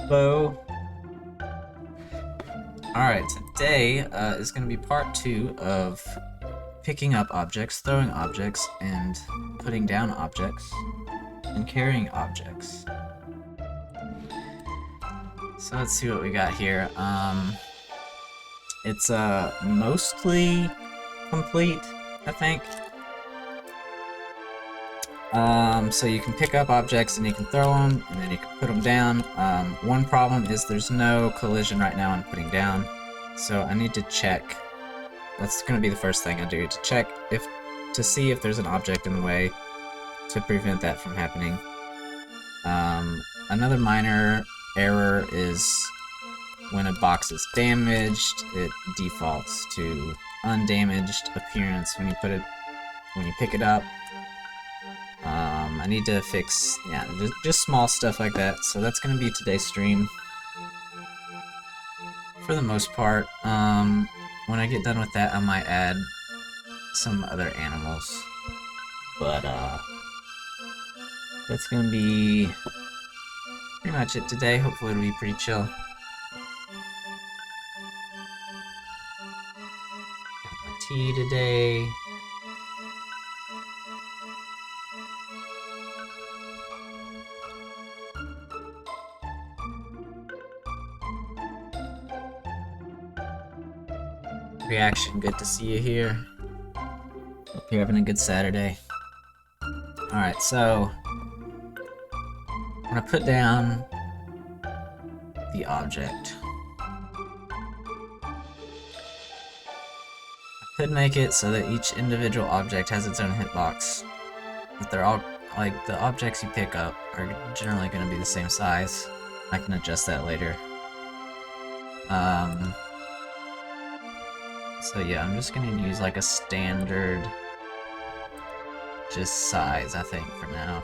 Hello. Alright, today is going to be part 2 of picking up objects, throwing objects, and putting down objects, and carrying objects. So let's see what we got here. It's mostly complete, I think. So you can pick up objects and you can throw them, and then you can put them down. One problem is there's no collision right now on putting down, so I need to check. That's going to be the first thing I do, to check to see if there's an object in the way to prevent that from happening. Another minor error is when a box is damaged, it defaults to undamaged appearance when you pick it up. I need to fix, just small stuff like that, so that's going to be today's stream. For the most part, when I get done with that, I might add some other animals. But, that's going to be pretty much it today. Hopefully it'll be pretty chill. Got my tea today. Reaction, good to see you here. Hope you're having a good Saturday. Alright, so I'm gonna put down the object. I could make it so that each individual object has its own hitbox, but they're all, like, the objects you pick up are generally gonna be the same size. I can adjust that later. So yeah, I'm just gonna use like a standard just size, I think, for now.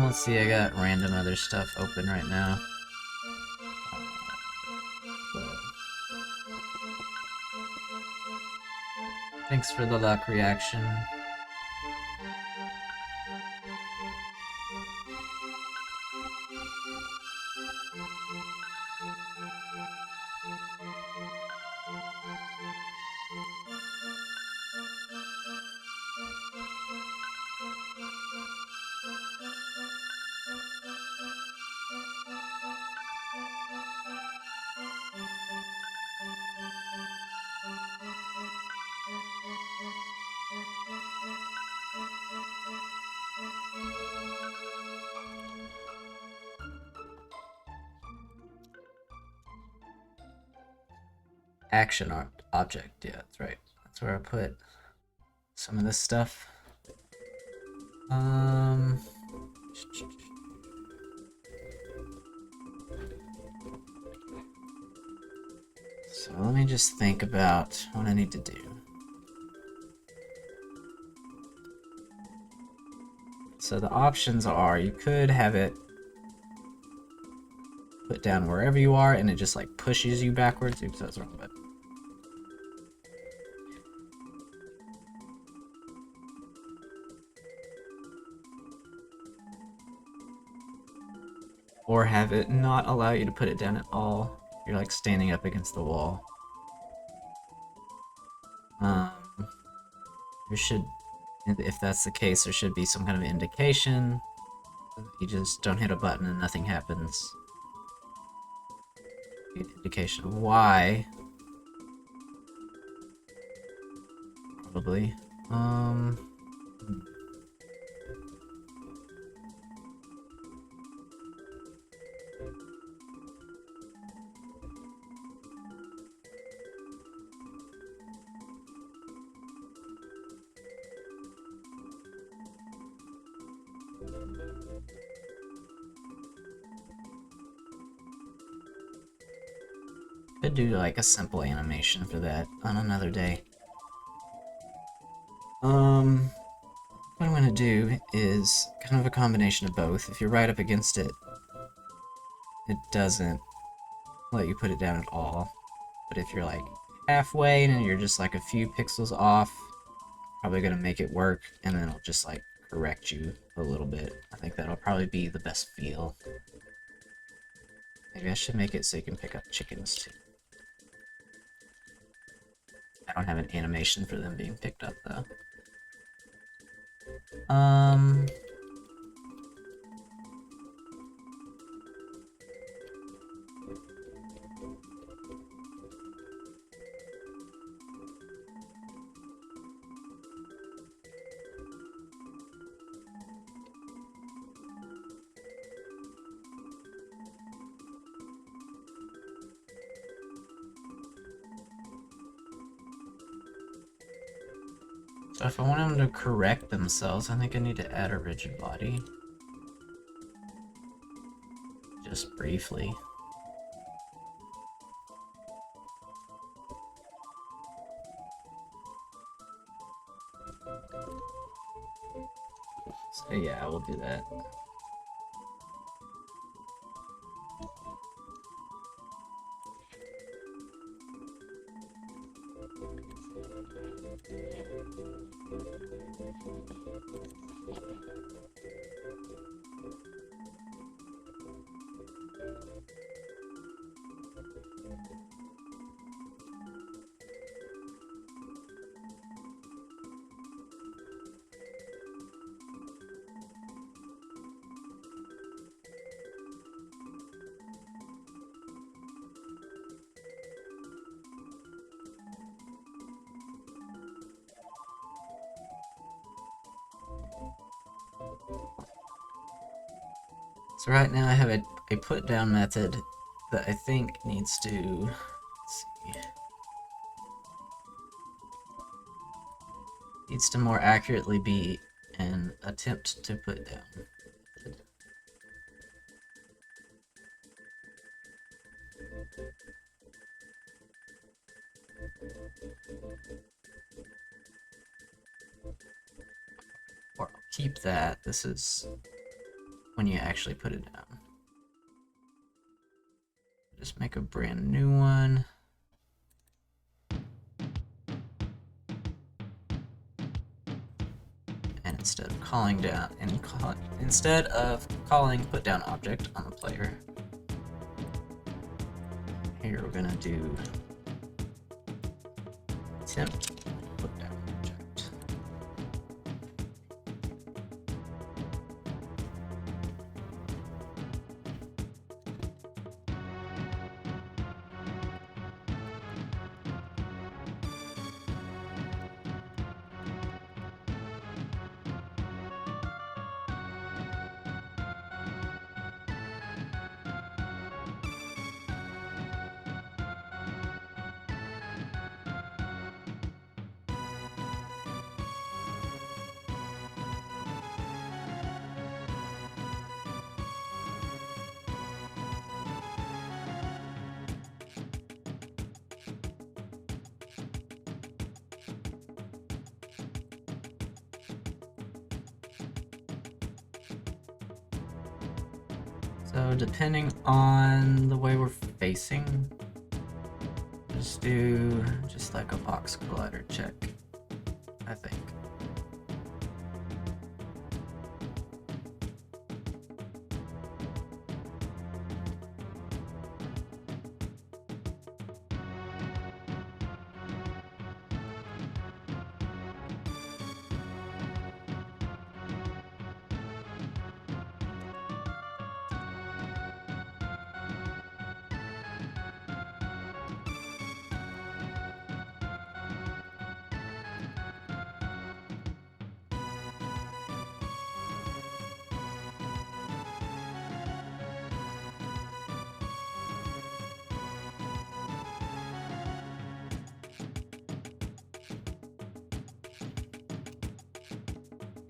Let's see, I got random other stuff open right now. Thanks for the luck reaction. Action art object, yeah, that's right. That's where I put some of this stuff. So let me just think about what I need to do. So the options are, you could have it put down wherever you are and it just like pushes you backwards. Oops, that's the wrong button. Or have it not allow you to put it down at all. You're like standing up against the wall. There should, if that's the case, there should be some kind of indication. You just don't hit a button and nothing happens. An indication of why. Probably. Could do like a simple animation for that on another day. What I'm gonna do is kind of a combination of both. If you're right up against it, it doesn't let you put it down at all. But if you're like halfway and you're just like a few pixels off, probably gonna make it work, and then it'll just like correct you a little bit. I think that'll probably be the best feel. Maybe I should make it so you can pick up chickens too. I don't have an animation for them being picked up though. So if I want them to correct themselves, I think I need to add a rigid body. Just briefly. So yeah, we'll do that. So right now I have a put down method that I think needs to, let's see, needs to more accurately be an attempt to put down. Or I'll keep that. This is when you actually put it down. Just make a brand new one. And instead of calling down and instead of calling put down object on the player, here we're gonna do attempt put down object. So depending on the way we're facing, just do just like a box collider check, I think.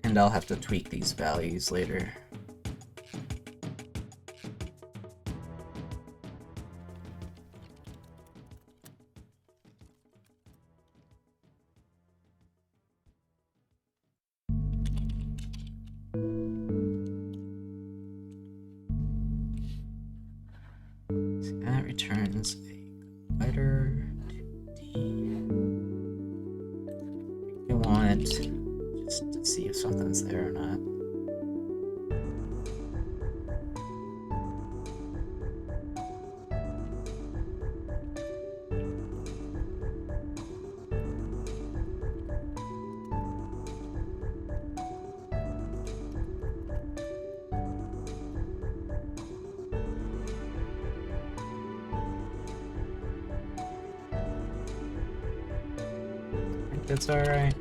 And I'll have to tweak these values later. So that returns a letter 2D. You want just to see if something's there or not. think that's alright.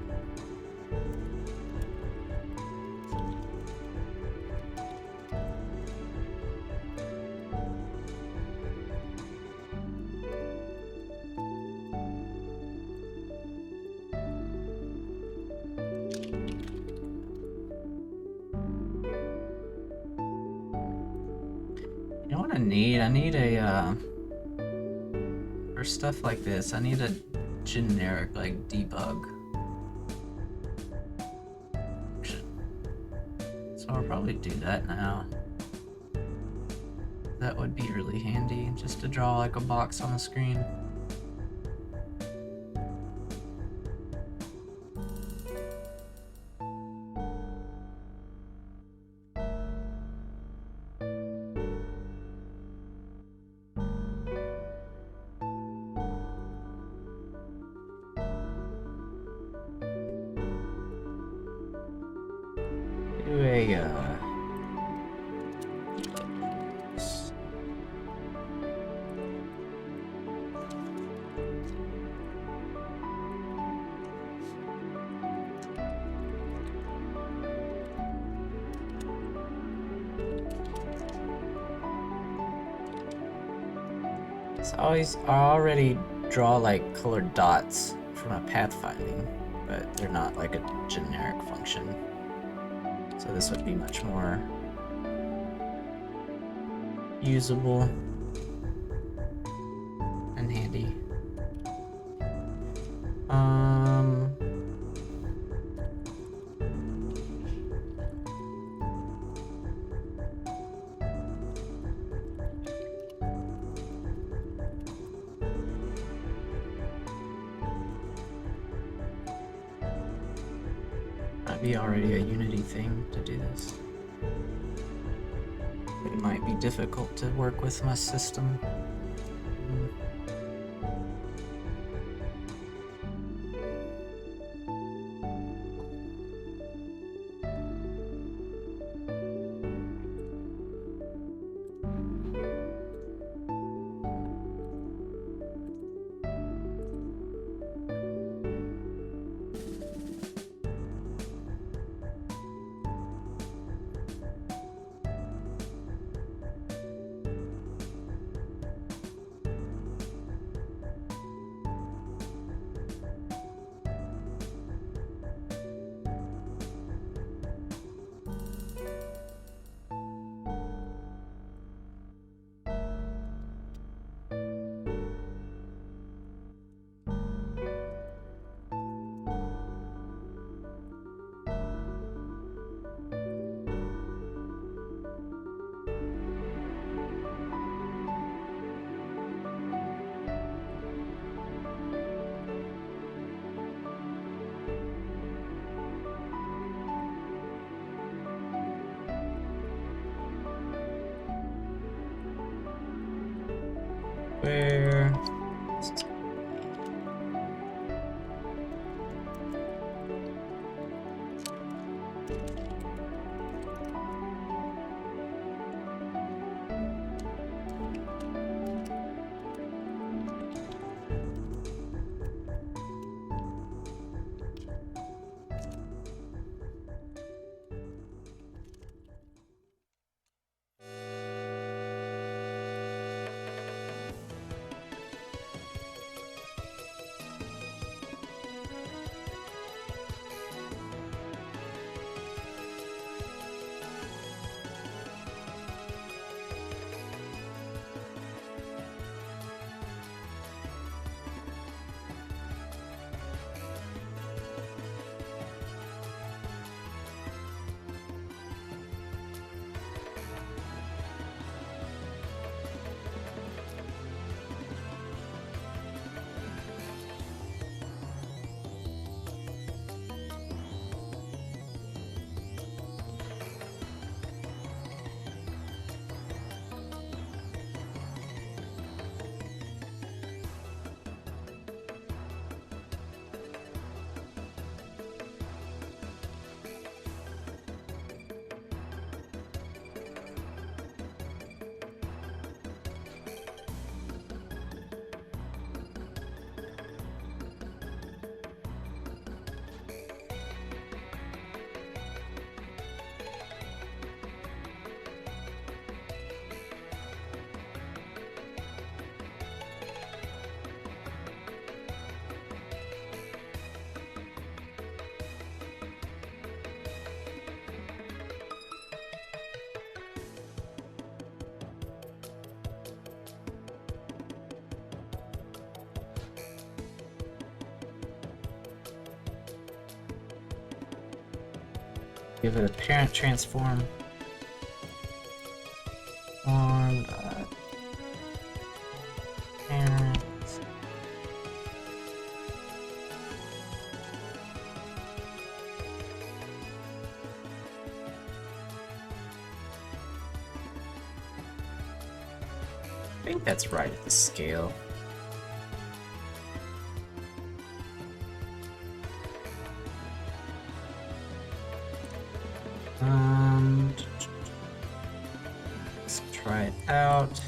You know what I need? I need a, for stuff like this, I need a generic, like, debug function. So I'll probably do that now. That would be really handy, just to draw, like, a box on the screen. Do a, I already draw like colored dots for my pathfinding, but they're not like a generic function. So this would be much more usable and handy. Might be already a Unity thing to do this. But it might be difficult to work with my system. Where? Give it a parent transform. Form parent. I think that's right at the scale. Let's try it out.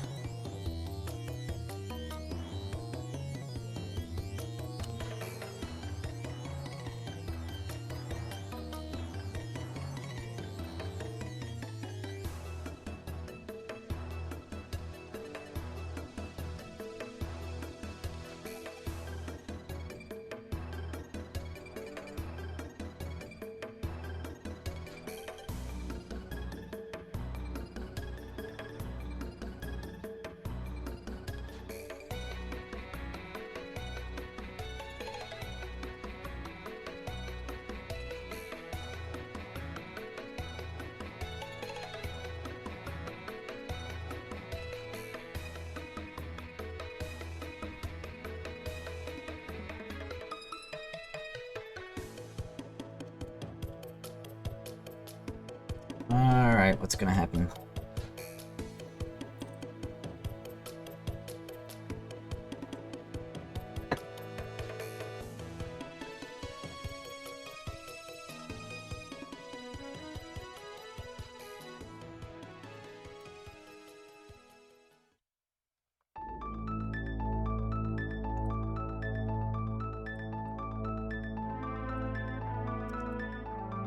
Alright, what's gonna happen?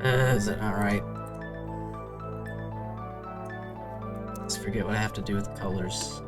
Is it not right? Let's forget what I have to do with the colors.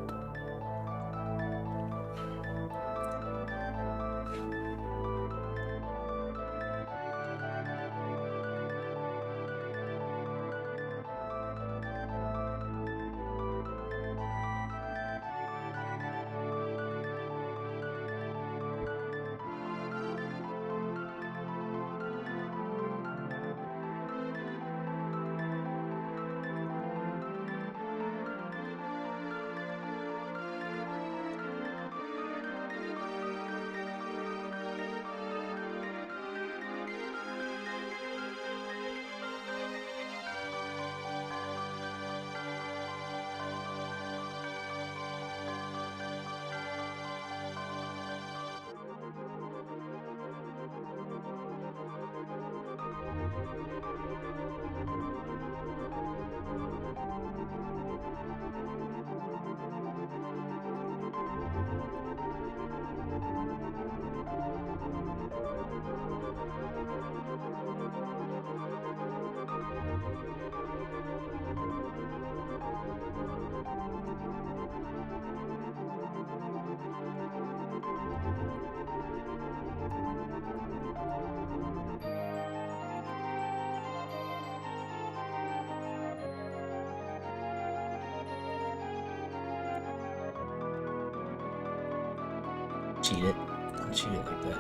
Cheat it. Don't cheat it like that.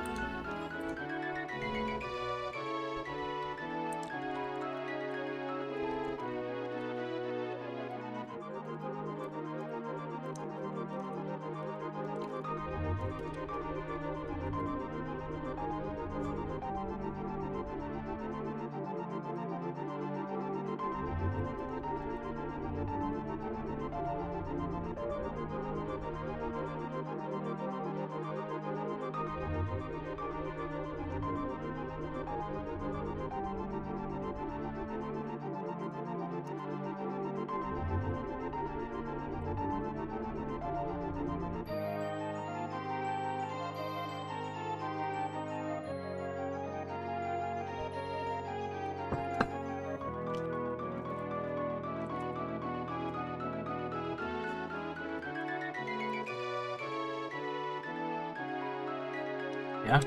Yeah.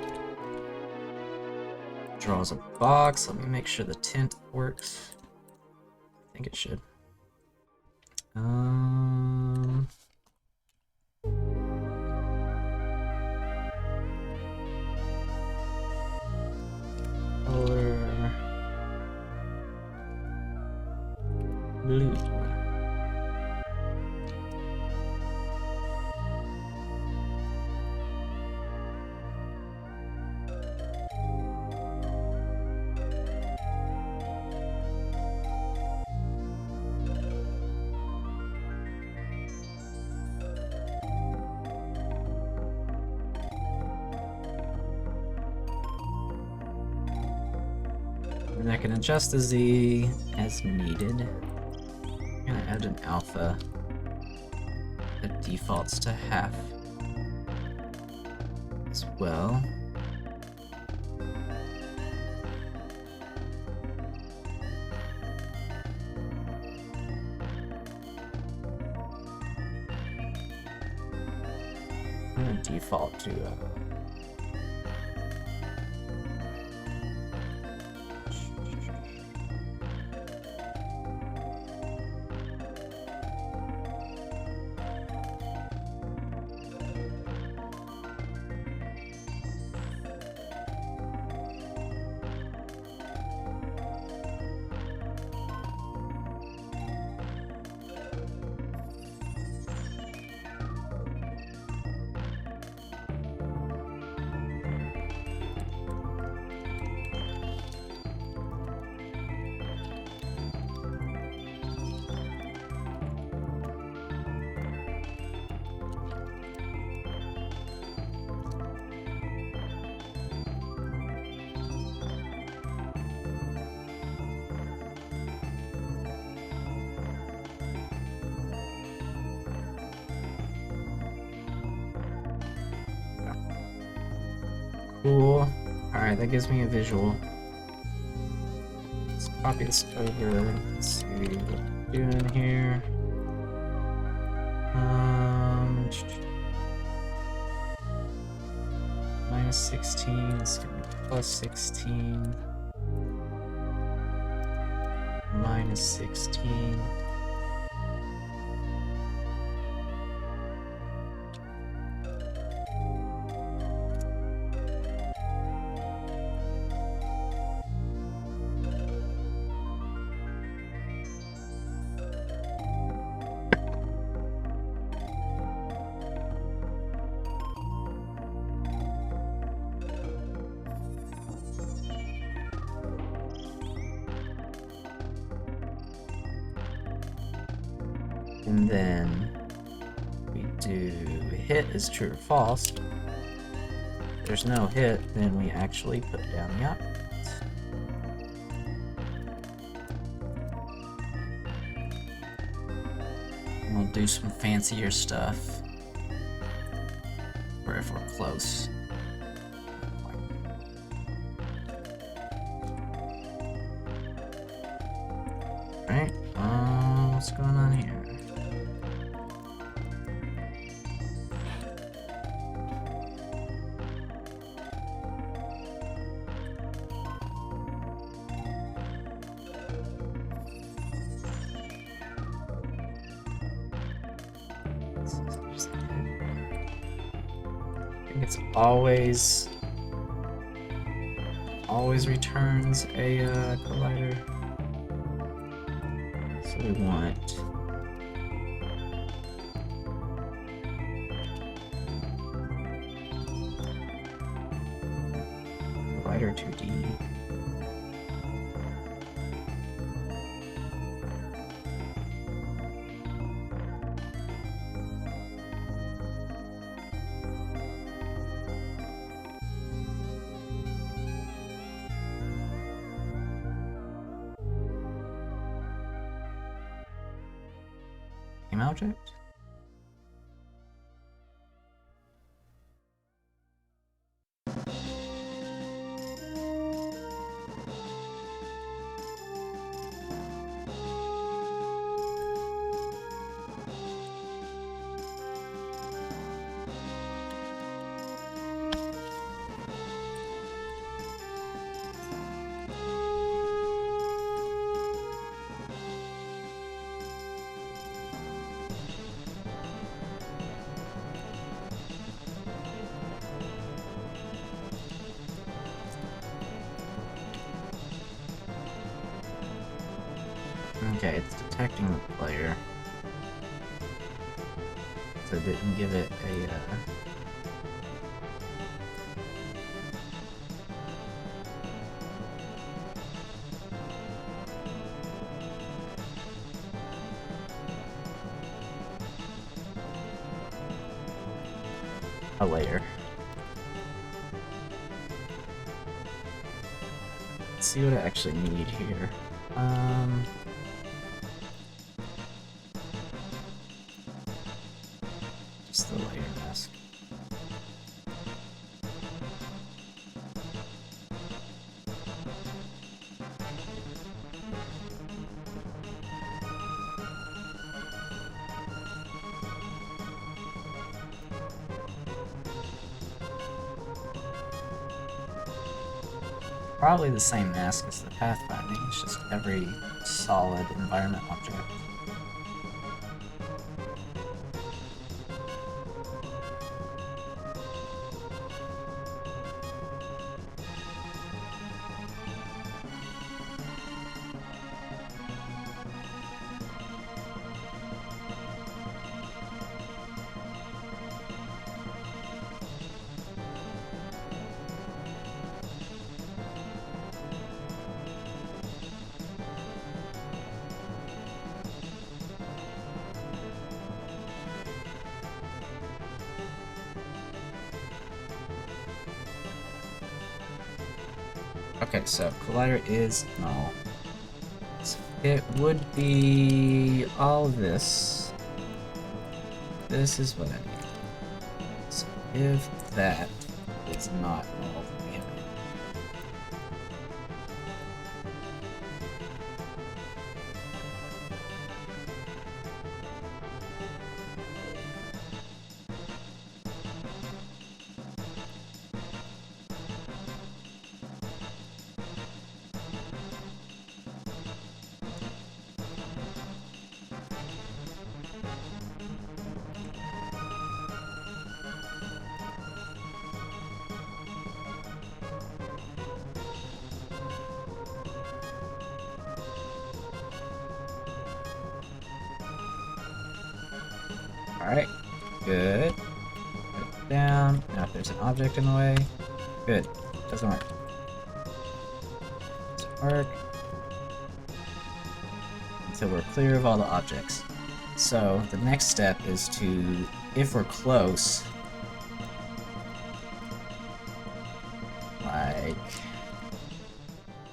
Draws a box. Let me make sure the tint works. I think it should. Color. Then I can adjust the Z as needed. I'm gonna add an alpha that defaults to half as well. I'm gonna default to cool. Alright, that gives me a visual. Let's copy this over. Let's see what we're doing here. Minus 16, it's gonna be plus 16. Minus 16. And then we do hit is true or false. If there's no hit, then we actually put down the options. And we'll do some fancier stuff for if we're close. Alright, what's going on here? I think it's always returns a collider. So we want collider 2D. Object. Okay, it's detecting the player. So it didn't give it a layer. Let's see what I actually need here. Just the layer mask. Probably the same mask as the pathfinding, it's just every solid environment object. Okay, so collider is null. So it would be all this. This is what I need. So if that is not null, then we have it. Alright, good. Put it down. Now if there's an object in the way, good. Doesn't work. Doesn't work. Until we're clear of all the objects. So the next step is to, if we're close,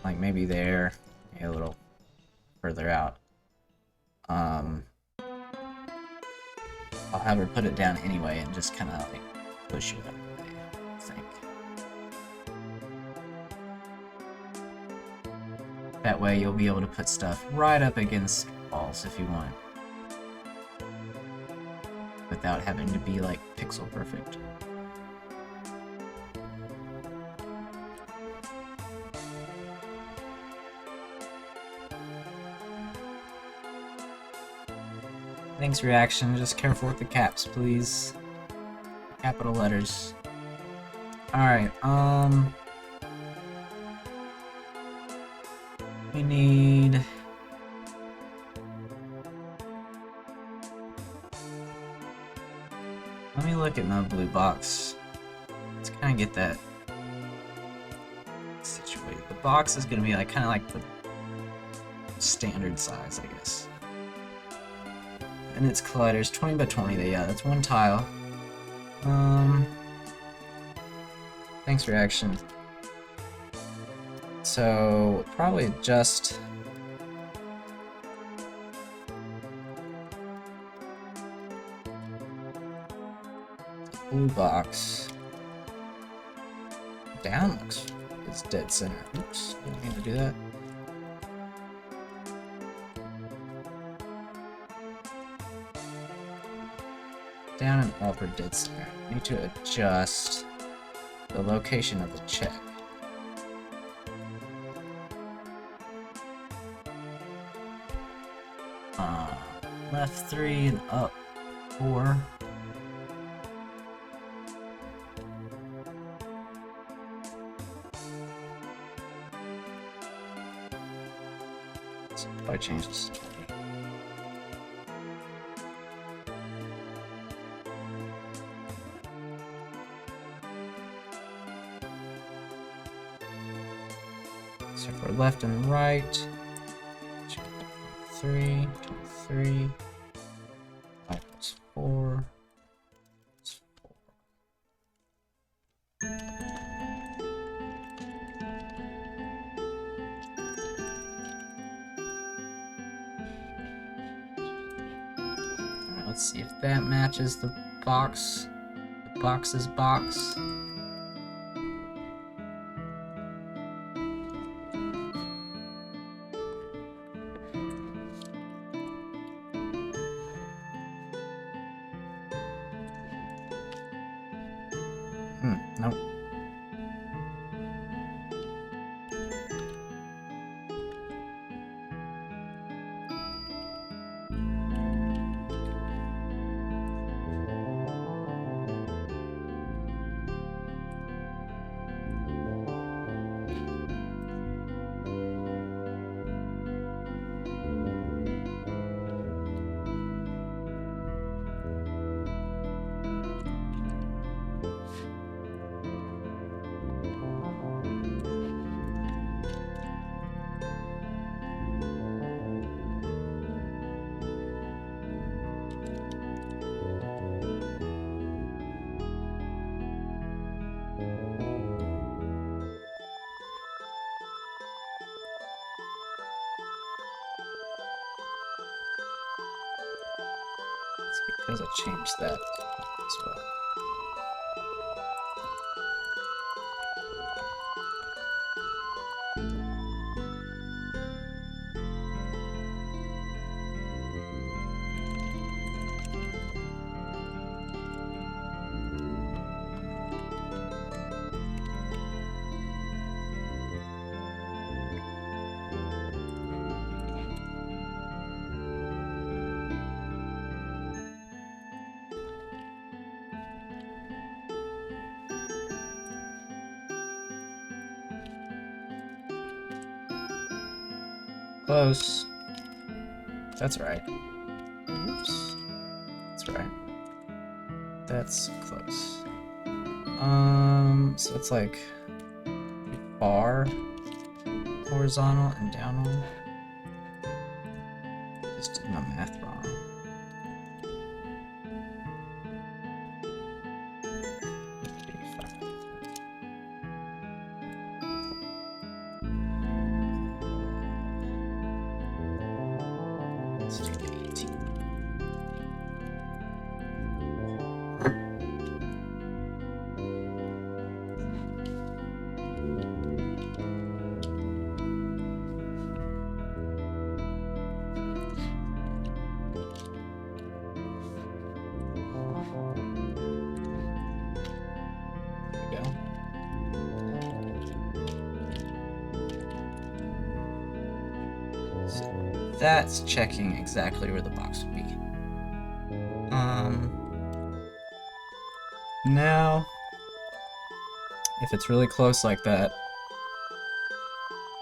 like maybe there, maybe a little further out. I'll have her put it down anyway and just kind of like push you out of the way, I think. That way you'll be able to put stuff right up against walls if you want, without having to be like pixel perfect. Thanks, reaction. Just careful with the caps, please. Capital letters. Alright, we need... Let me look at my blue box. Let's kind of get that situated. The box is going to be like kind of like the standard size, I guess. And its collider is 20 by 20. Yeah, that's one tile. Thanks, reaction. So probably just blue box. Down looks is dead center. Oops, didn't mean to do that. Down and up are dead center. I need to adjust the location of the check. Left 3 and up 4. So if I change this to 20. So for left and right, 3, 3, 5 plus 4, plus 4. Let's see if that matches the box. The box's box. Nope. It's because I changed that as well. Close. That's right. Oops. That's right. That's close. So it's like bar, horizontal and down one. Just did my math wrong. Let's do 18. That's checking exactly where the box would be. Now, if it's really close like that,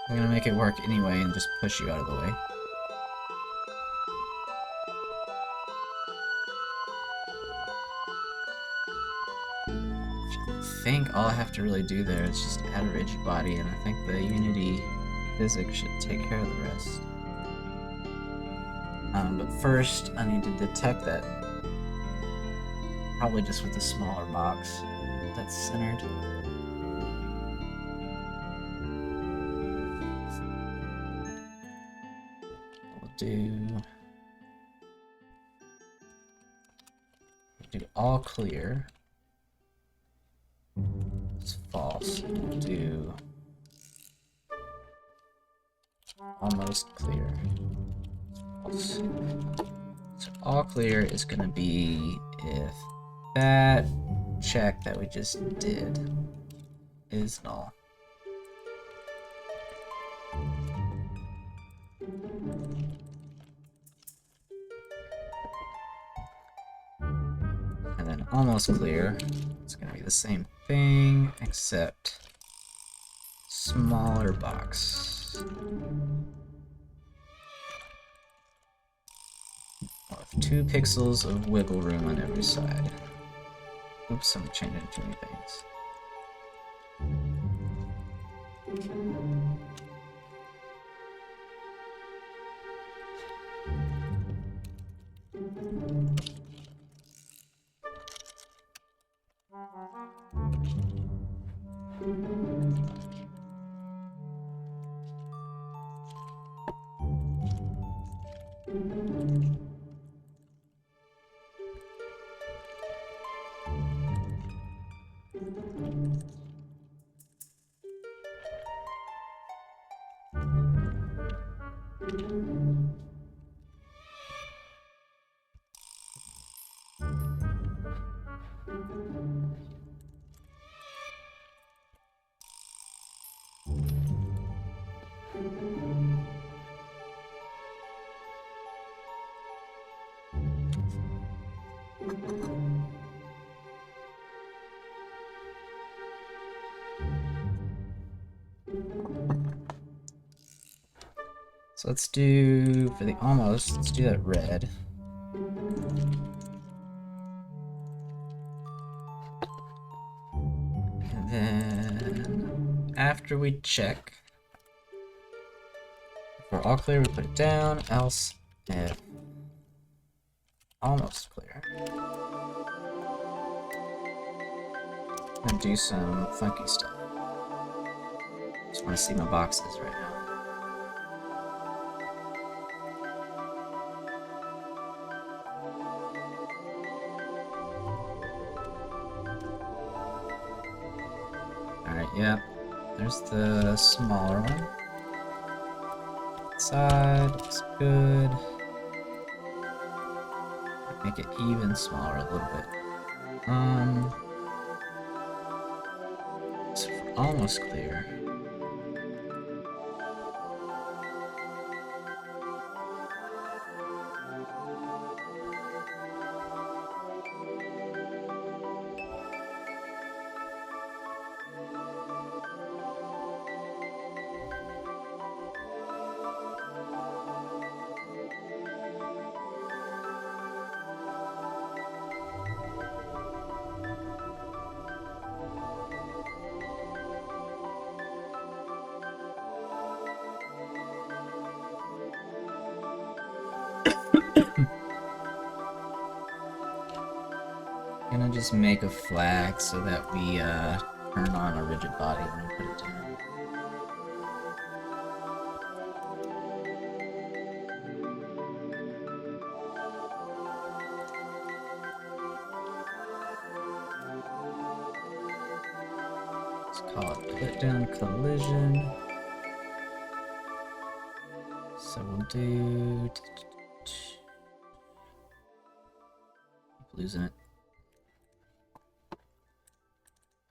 I'm gonna make it work anyway and just push you out of the way. I think all I have to really do there is just add a rigid body, and I think the Unity physics should take care of the rest. But first, I need to detect that, probably just with a smaller box that's centered. We'll do all clear. It's false. We'll do almost clear. False. So all clear is going to be if that check that we just did is null. And then almost clear, it's going to be the same thing, except smaller box. With 2 pixels of wiggle room on every side. Oops, I'm changing too many things. So let's do, for the almost, let's do that red. And then, after we check, if we're all clear, we put it down, else if almost clear. I'm gonna do some funky stuff. Just wanna see my boxes right now. Alright, yeah. There's the smaller one. Side looks good. Make it even smaller a little bit. So for almost clear. I'm gonna just make a flag so that we turn on a rigid body when we put it down. Let's call it put down collision. So we'll do. Keep losing it.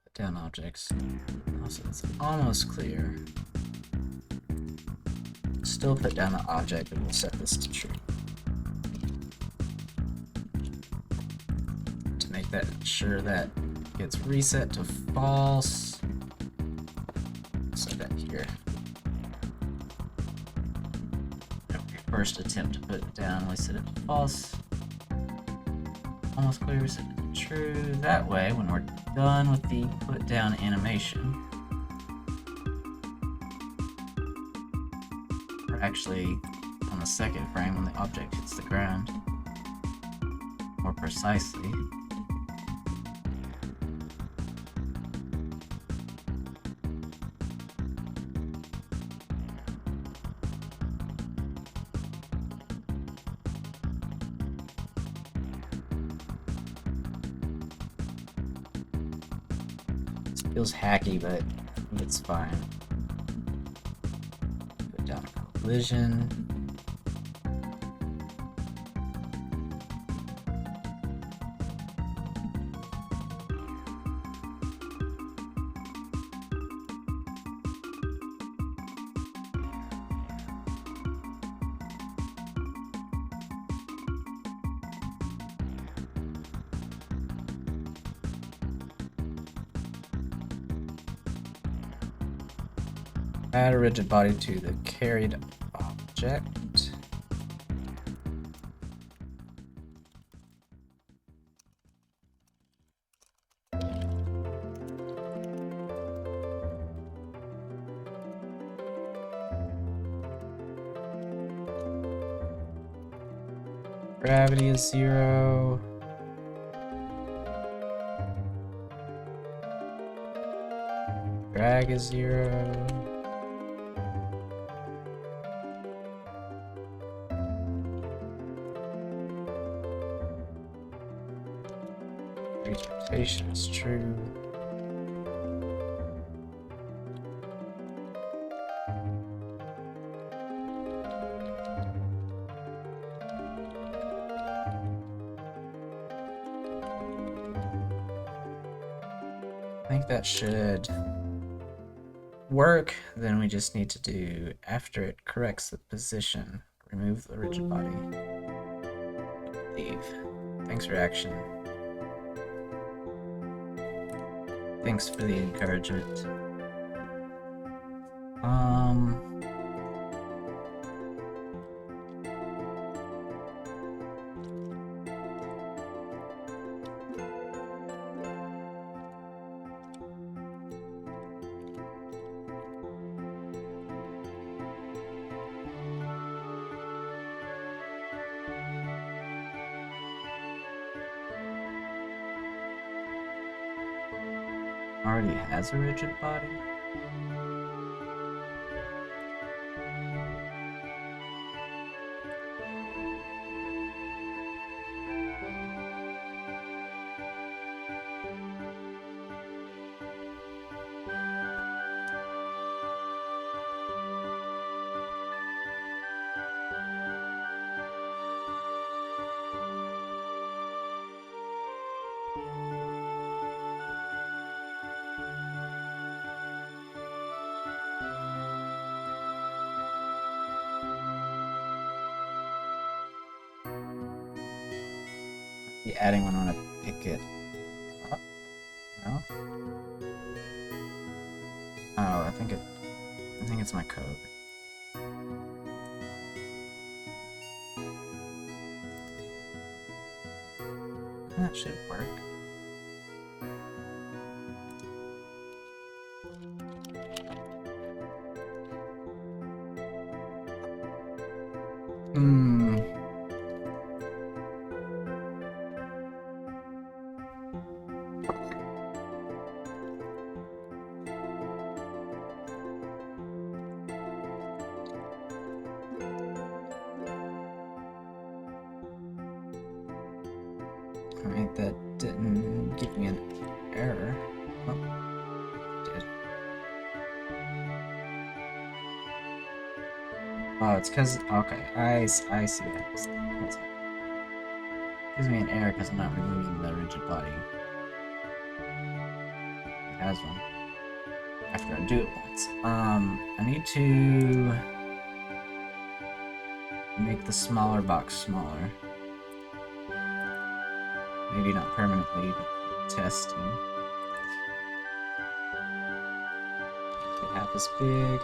Put down objects. Also, it's almost clear. Still put down the object, and we'll set this to true. To make that sure that gets reset to false. Set that here. First attempt to put it down, we set it to false. Almost clear, we set it to true. That way, when we're done with the put down animation, we're actually on the second frame when the object hits the ground. More precisely. Feels hacky, but it's fine. Put down a collision. Add a rigid body to the carried object. Gravity is 0. Drag is 0. Rotation is true. I think that should work. Then we just need to do, after it corrects the position, remove the rigid body. Leave. Thanks for action. Thanks for the encouragement. Already has a rigid body? Be adding one when I pick it up? No? Oh, I think it's my code. That should work. Alright, that didn't give me an error. Oh, it did. Oh, it's because... Okay, I see that. That's it. Gives me an error because I'm not removing the rigid body. It has one. After I do it once. I need to... make the smaller box smaller. Maybe not permanently, but testing. Make it half as big.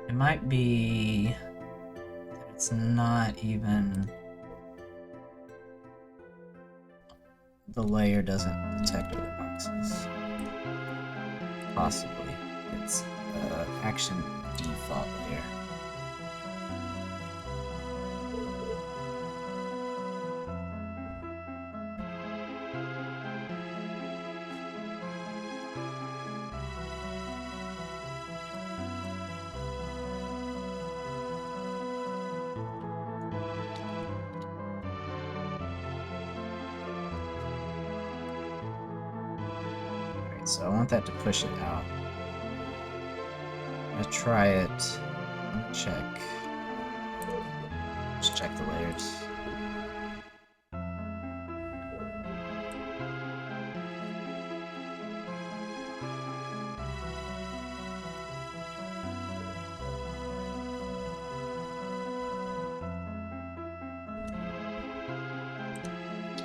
It might be that it's not even... the layer doesn't detect other boxes. Possibly. It's action default layer. So I want that to push it out. I'm gonna try it and check. Just check the layers.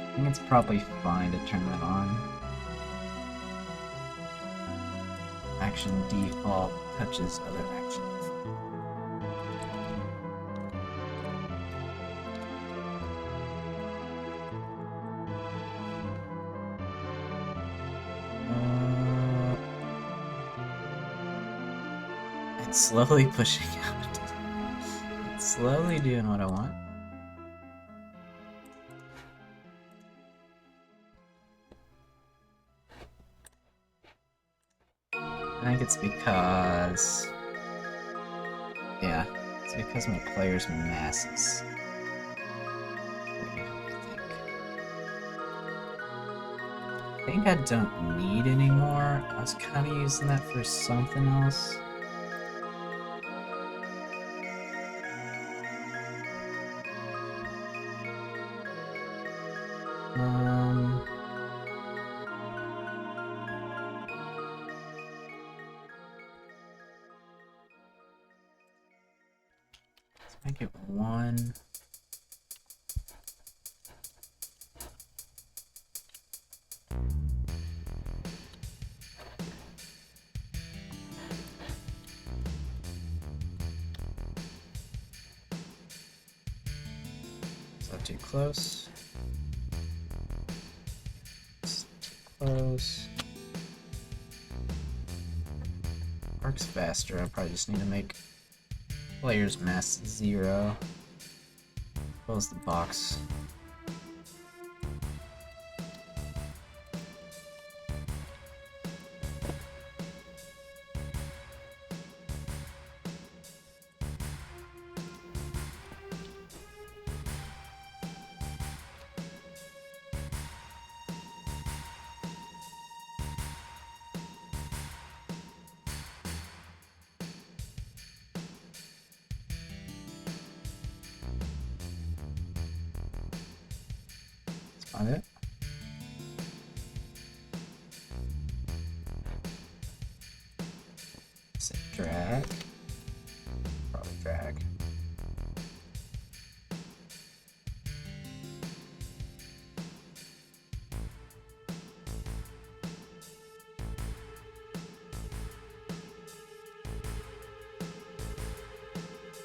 I think it's probably fine to turn that on. Action default touches other actions. It's slowly pushing out. Slowly doing what I want. I think it's because... Yeah, it's because my player's masses. I think I don't need any more. I was kind of using that for something else. Let's make it 1. Too close. It's too close. Works faster. I probably just need to make player's mass 0. Close the box. On it. Say drag. Probably drag.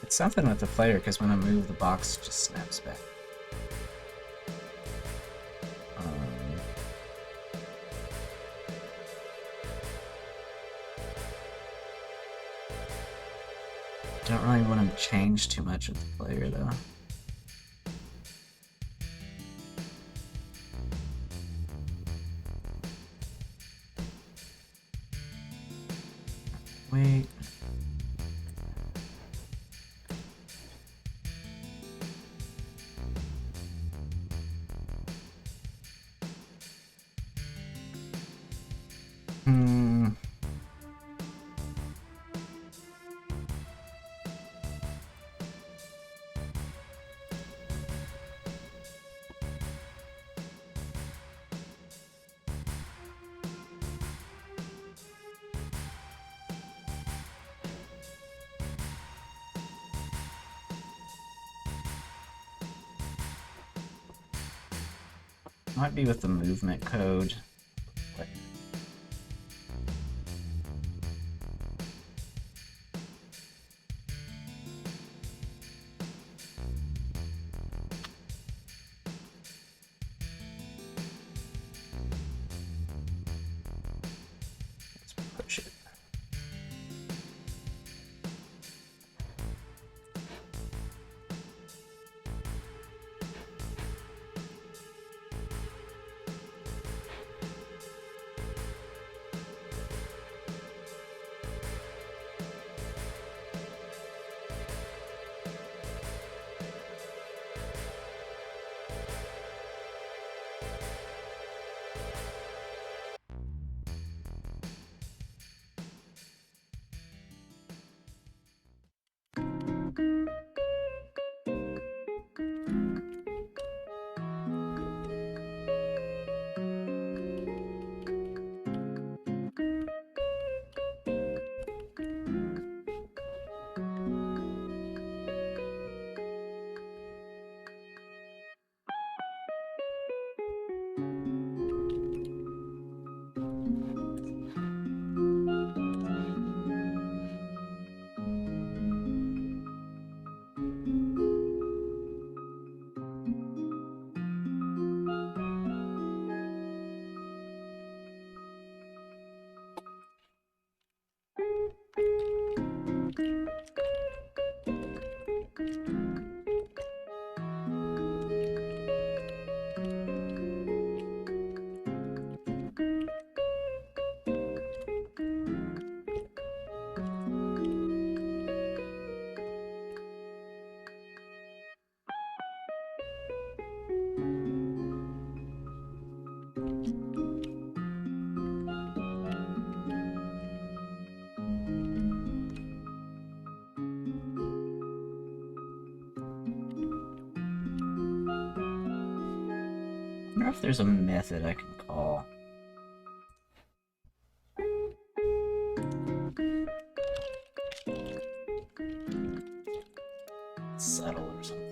It's something with the player because when I move, the box just snaps back. Don't really want to change too much with the player though. Wait. Might be with the movement code. Let's push it. wonder if there's a method I can call. Settle or something.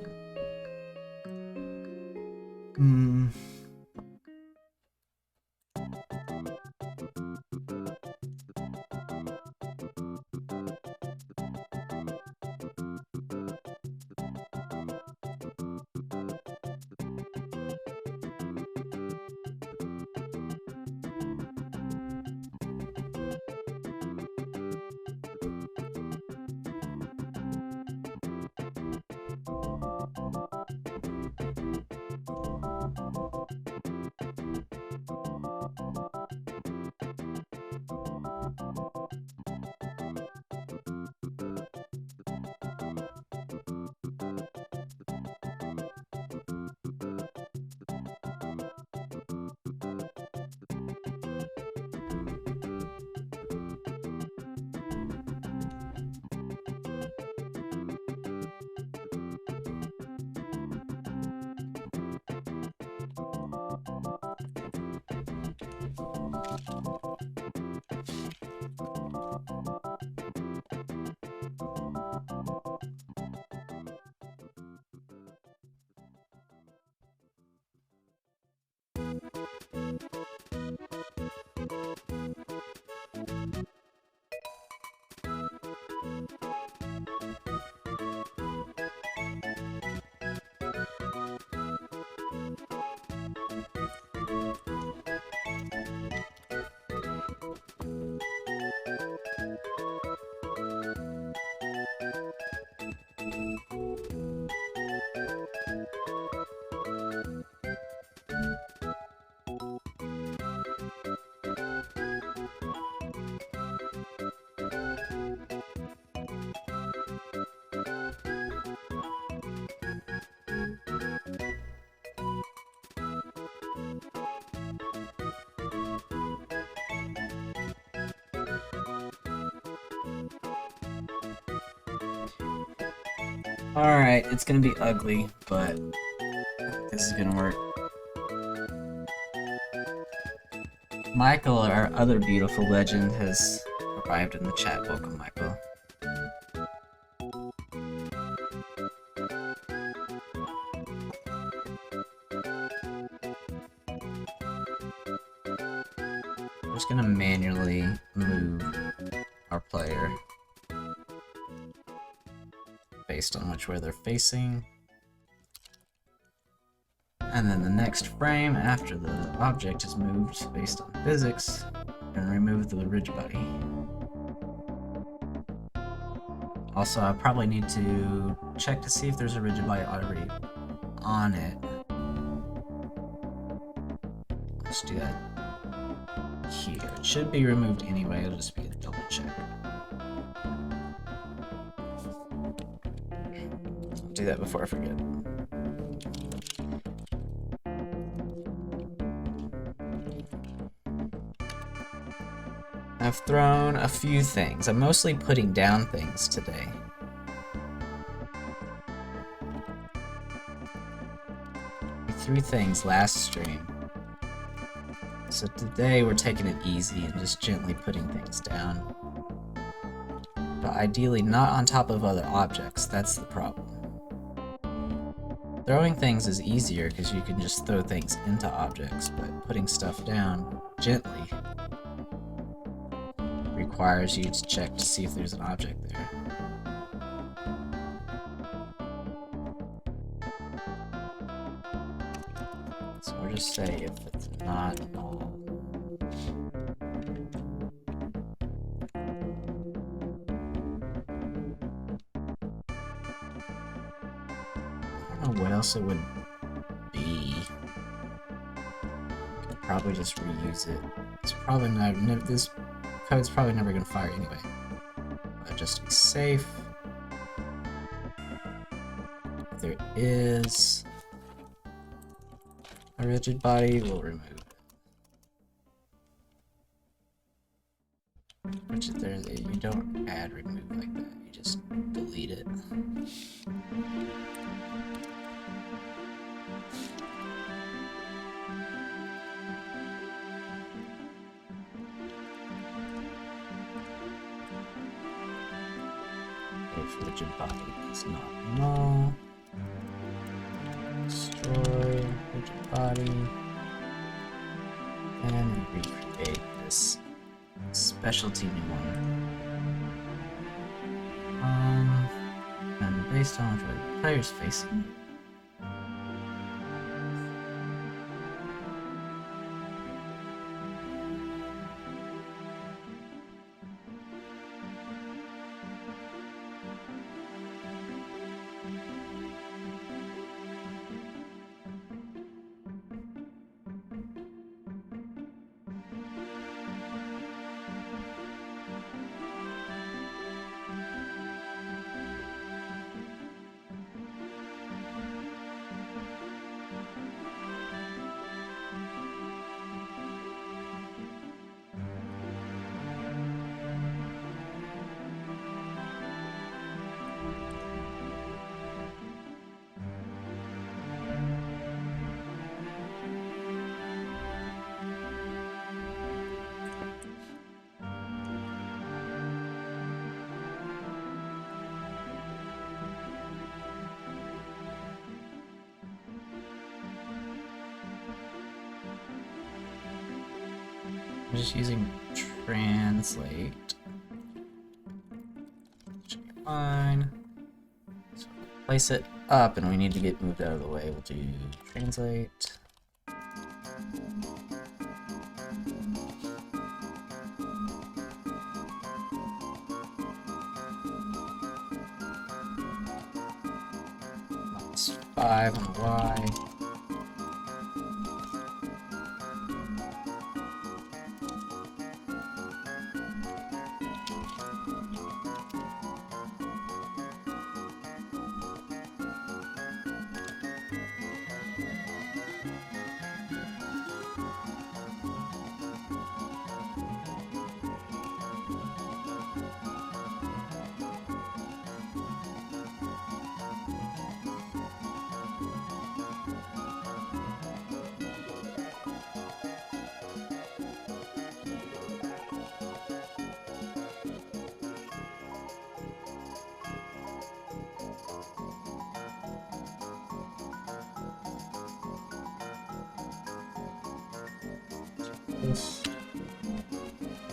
Alright, it's gonna be ugly, but this is gonna work. Michael, our other beautiful legend, has arrived in the chat. Welcome, Michael. We're just gonna manually move our player based on which way they're facing. And then the next frame after the object is moved based on physics, we're gonna remove the rigid body. Also, I probably need to check to see if there's a rigid body already on it. Let's do that here. It should be removed anyway, it'll just be a double check. I'll do that before I forget. I've thrown a few things. I'm mostly putting down things today. We threw things last stream. So today we're taking it easy and just gently putting things down. But ideally not on top of other objects, that's the problem. Throwing things is easier because you can just throw things into objects, but putting stuff down gently requires you to check to see if there's an object there. So we'll just say if it's not null. I don't know what else it would be. Could probably just reuse it. It's probably not, this code's probably never gonna fire anyway. But just to be safe, if there is a rigid body, we'll remove it. Which if there's a, you don't add remove like that, you just delete it. Wait for rigid body. It's not null. Destroy rigid body. And then recreate this specialty new one. And based on which way the player's facing. I'm just using translate. Should be fine. So place it up, and we need to get moved out of the way. We'll do translate. -5 on the Y.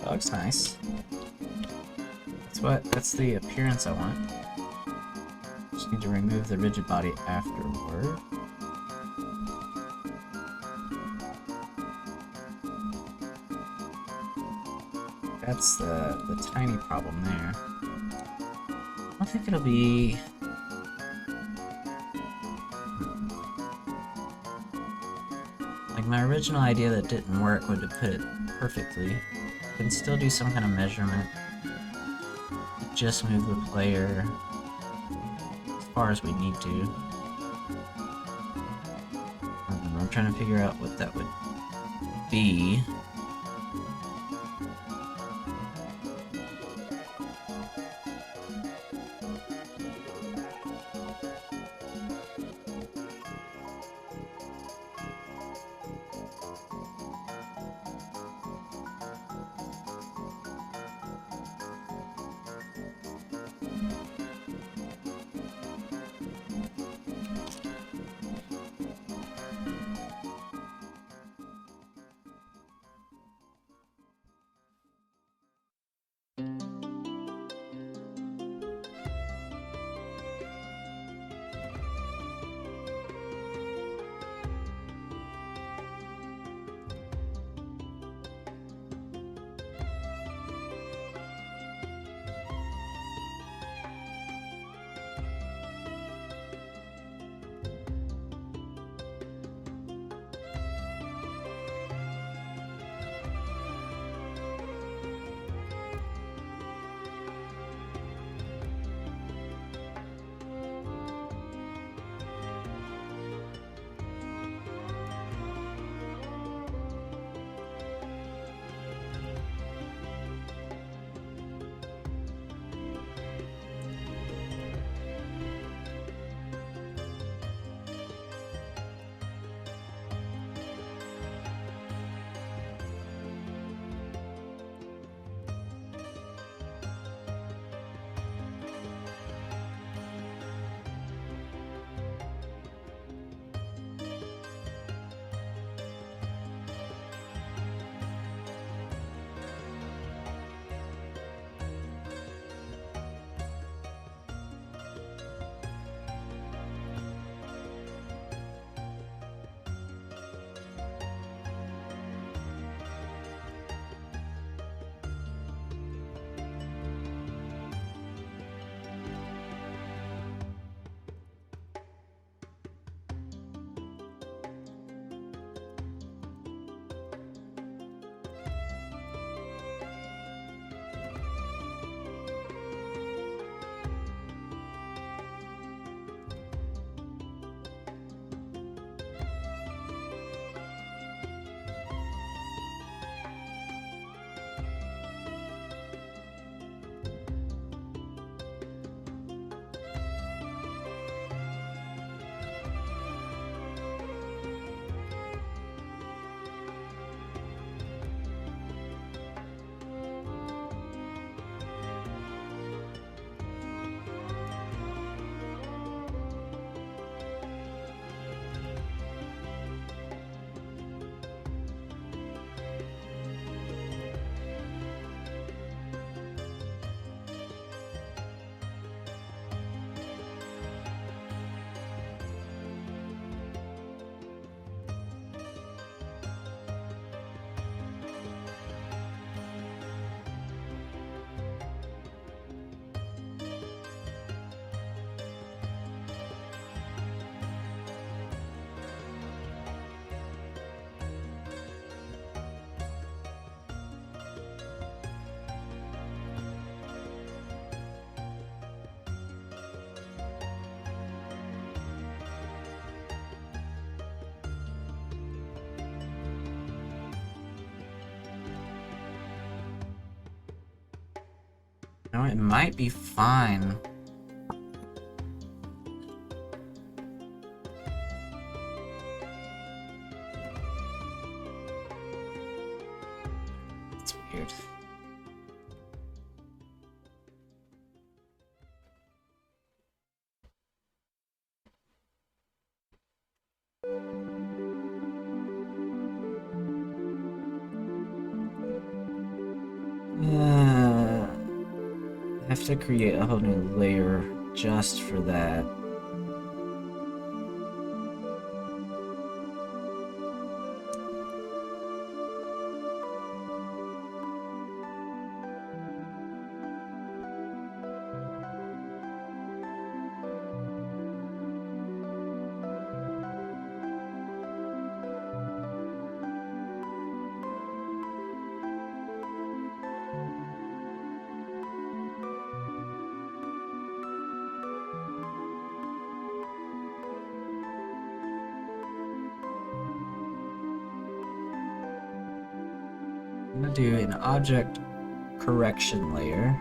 That looks nice. That's the appearance I want. Just need to remove the rigid body afterward. That's the tiny problem there. I don't think it'll be... Like, my original idea that didn't work would have put it perfectly. You can still do some kind of measurement. Just move the player as far as we need to. I'm trying to figure out what that would be. No, it might be fine. It's weird. I have to create a whole new layer just for that. I'm gonna do an object correction layer.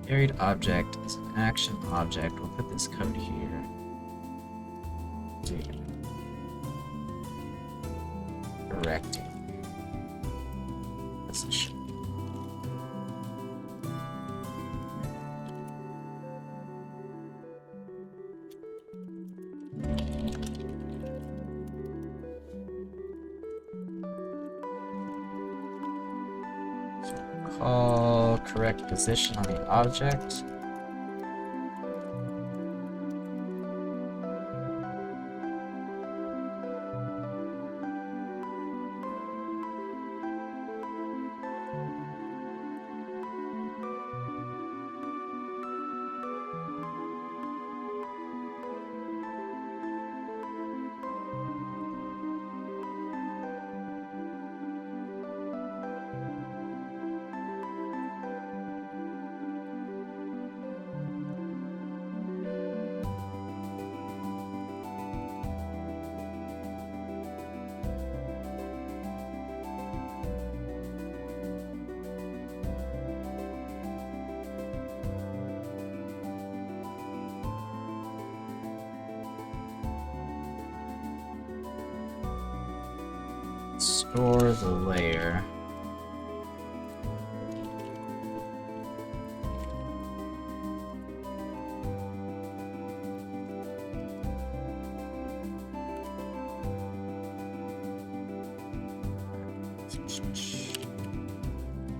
Carried object is an action object. We'll put this code here. Correcting position. Call correct position on the object. Store the layer.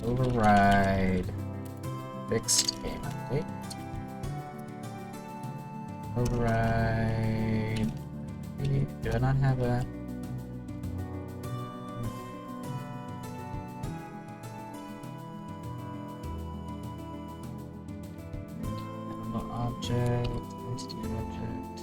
Override fixed payment date. Override. Do I not have a object, entity object.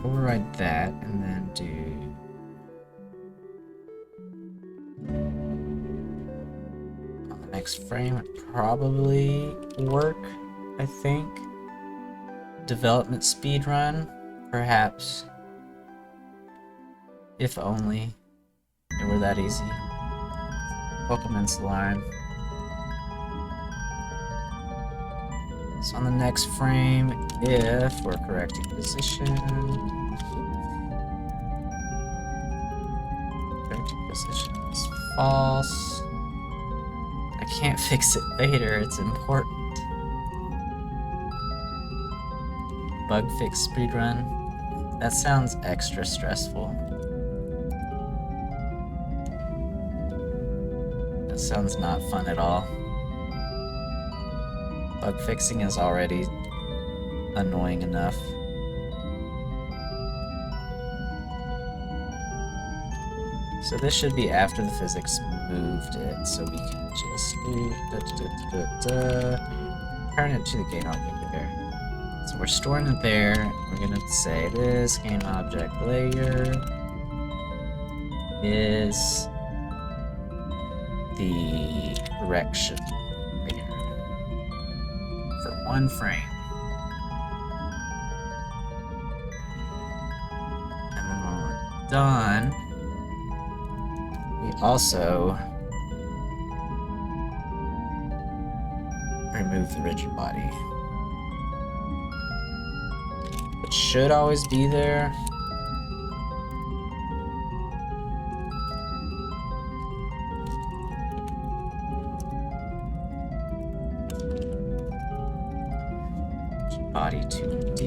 Override that and then do on the next frame. It probably work, I think. Development speed run, perhaps. If only it were that easy. Pokemon slime. So on the next frame, if we're correcting position, correcting position is false. I can't fix it later, it's important. Bug fix speedrun. That sounds extra stressful. That sounds not fun at all. Bug fixing is already annoying enough. So this should be after the physics moved it, so we can just turn it to the game object there. So we're storing it there. We're gonna say this game object layer is the correction layer for 1 frame. And then when we're done, we also remove the rigid body. It should always be there. Body 2D.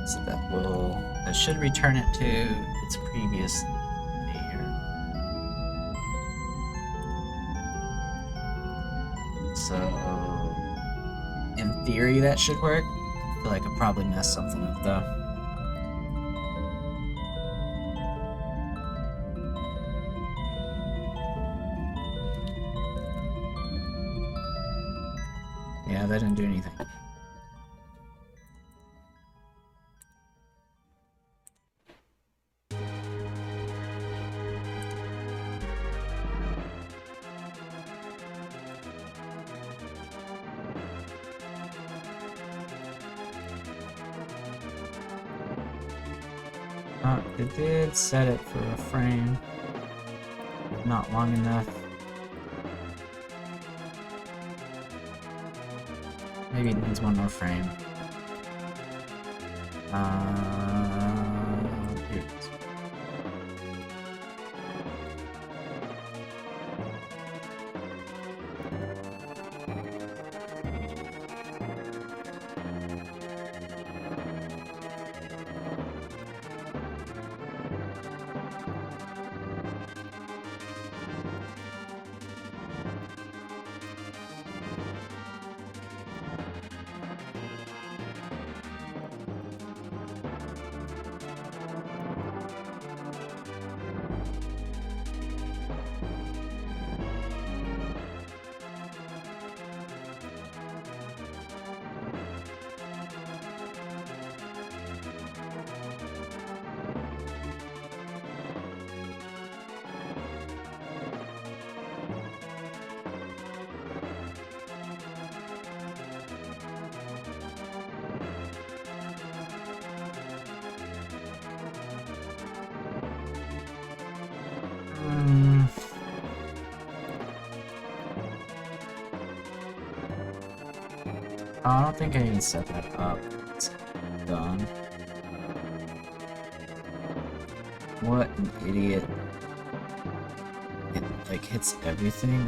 So that should return it to its previous layer. So in theory that should work. I feel like I probably messed something up though. Yeah, that didn't do anything. It did set it for a frame. Not long enough. Maybe it needs 1 more frame. Here it is. I don't think I even set that up. It's done. What an idiot. It like hits everything.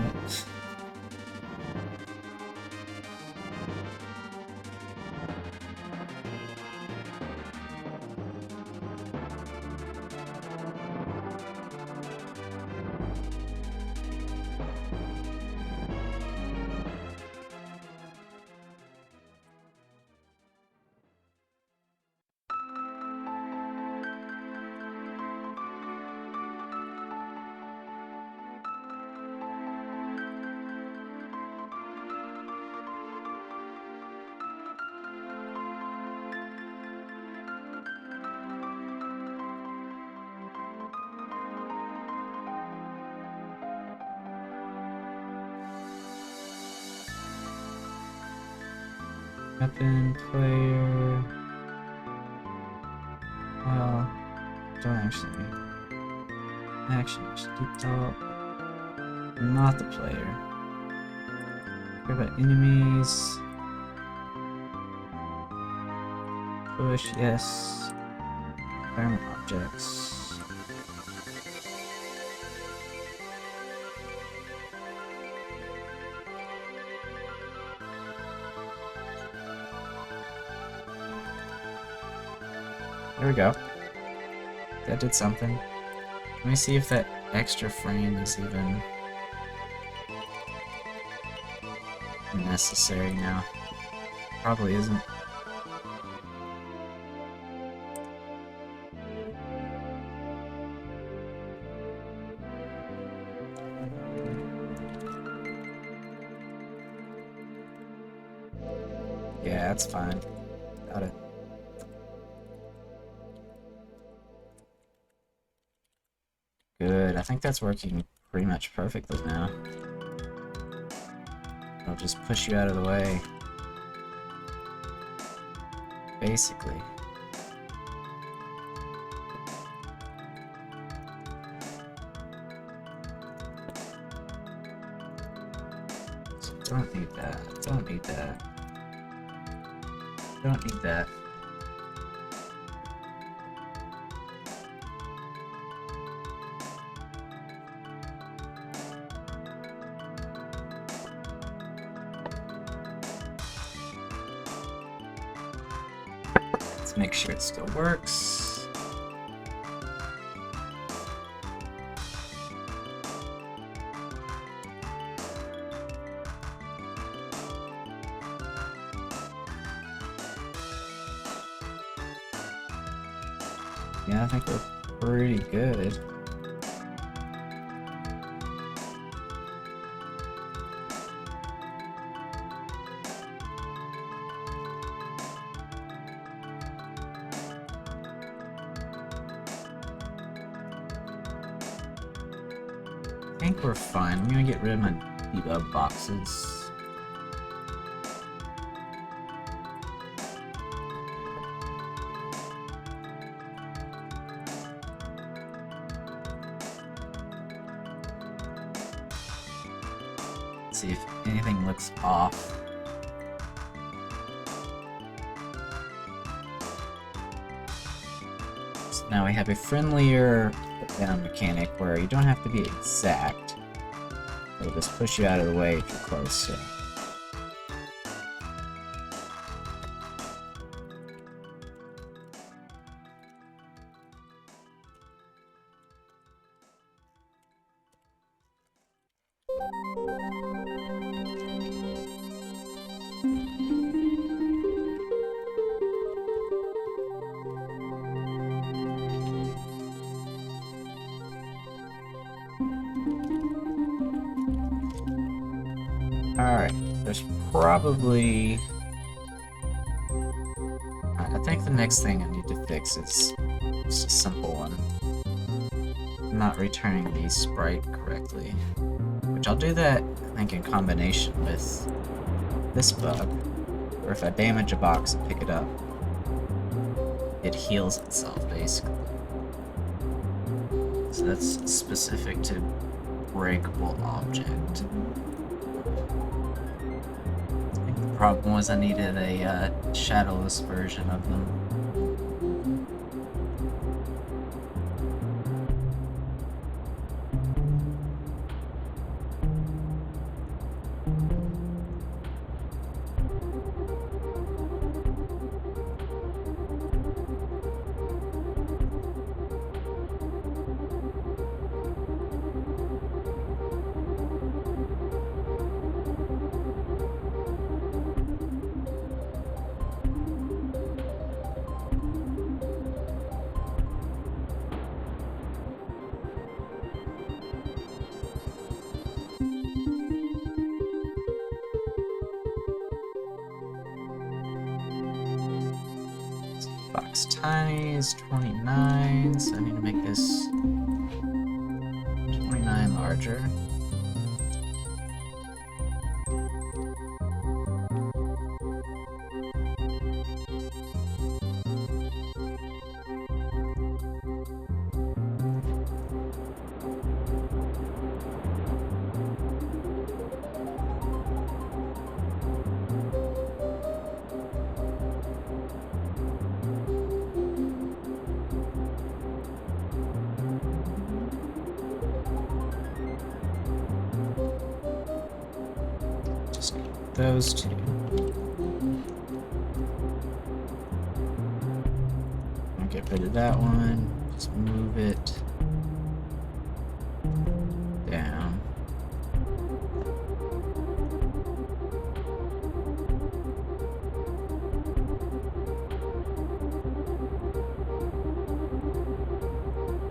Weapon player. Well, Don't actually. Action, detail. Not the player. Care about enemies. Push, yes. Environment objects. There we go. That did something. Let me see if that extra frame is even necessary now. Probably isn't. Yeah, that's fine. Got it. Good, I think that's working pretty much perfectly now. I'll just push you out of the way. Basically. So don't need that, don't need that. Don't need that. Let's make sure it still works. Yeah, I think we're pretty good. I think we're fine. I'm gonna get rid of my debug boxes. See if anything looks off. So now we have a friendlier put-down mechanic where you don't have to be exact. It'll just push you out of the way if you're close to it. Alright, there's probably... I think the next thing I need to fix is just a simple one. I'm not returning the sprite correctly. Which I'll do that, I think, in combination with this bug. Or if I damage a box and pick it up, it heals itself, basically. So that's specific to breakable object. The problem was I needed a shadowless version of them. Box tiny is 29, so I need to make this 29 larger. those two. I'll get rid of that one. Just move it down.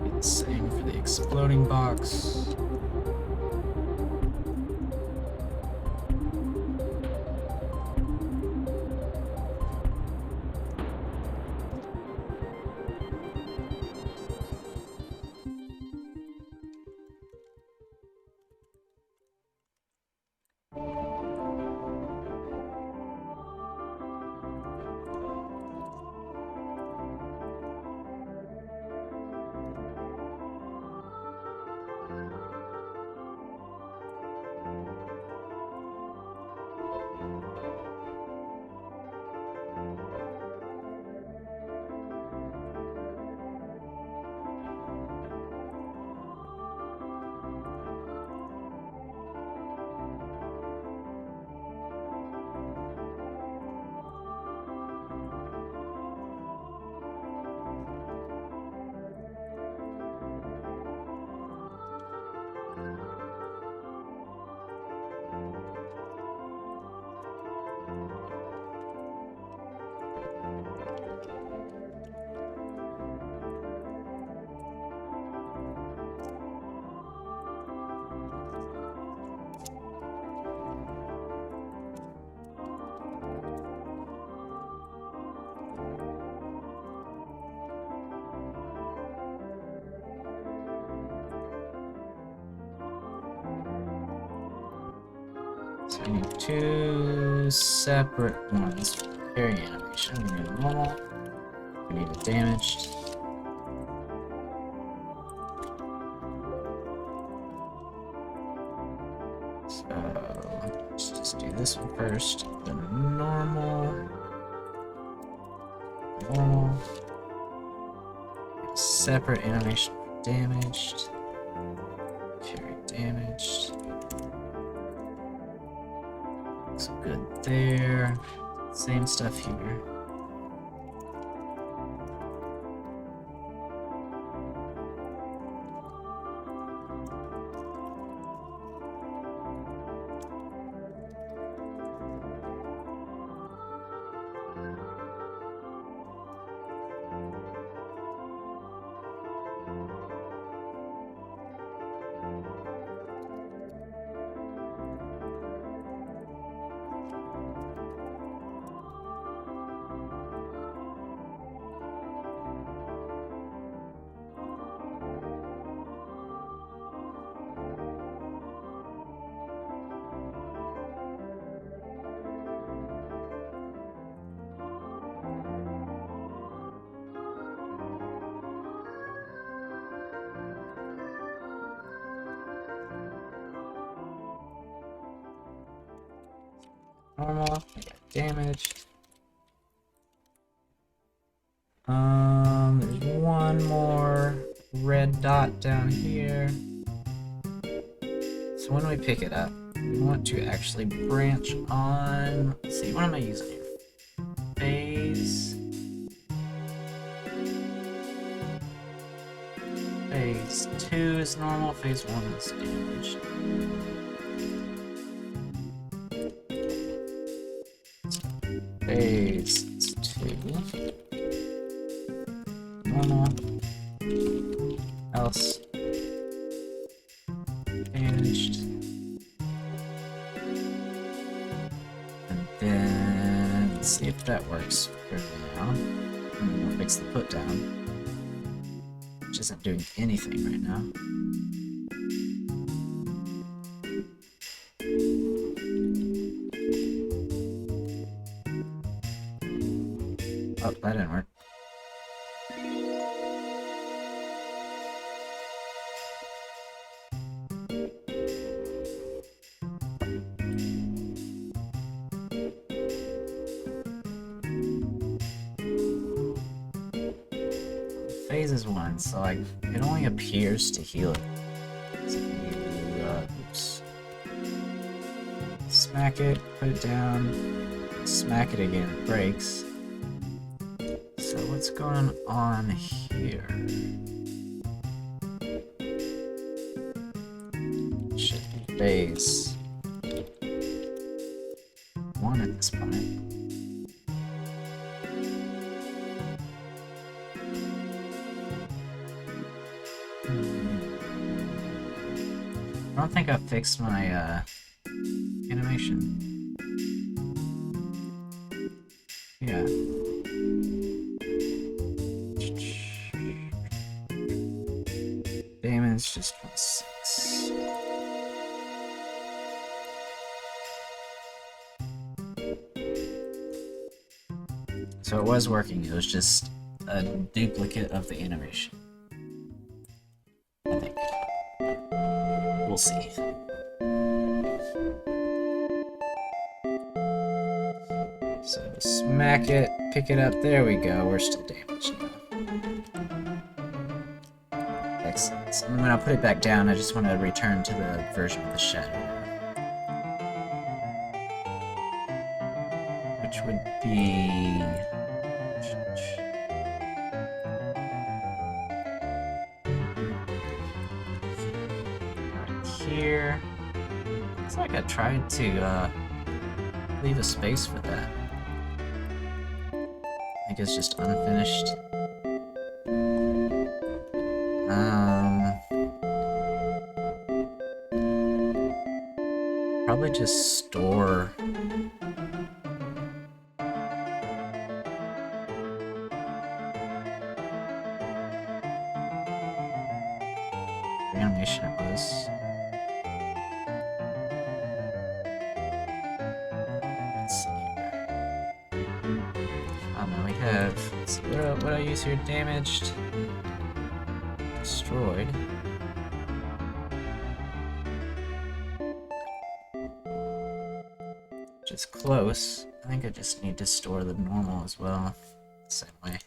Be the same for the exploding box. So we need two separate ones for the parry animation. We need a normal, we need a damaged. So let's just do this one first. The normal. Separate animation for damaged. Parry damaged. Looks good there. Same stuff here. Normal, I got damaged. There's one more red dot down here. So when we pick it up, we want to actually branch on. Let's see, what am I using here? Phase 2 is normal, phase 1 is damaged. Phase 2 normal, else damaged, and then let's see if that works for now. And we'll fix the put down, which isn't doing anything right now. Oh, that didn't work. Phase is 1, so like it only appears to heal it. So you, oops. smack it, put it down, smack it again, it breaks. So what's going on here? Should be phase 1 at this point. I don't think I fixed my animation. Yeah. Damage just 26. So it was working, it was just a duplicate of the animation. I think. We'll see. So smack it, pick it up, there we go, we're still damaged now. Excellent. So when I put it back down, I just want to return to the version of the shadow now. Which would be... right here. Looks like I tried to leave a space for that. I think it's just unfinished. Probably just store the animation it was. Let's see here. Oh no, we have. Let's see, what I use here? Damaged, destroyed. Which is close. I think I just need to store the normal as well. Same way.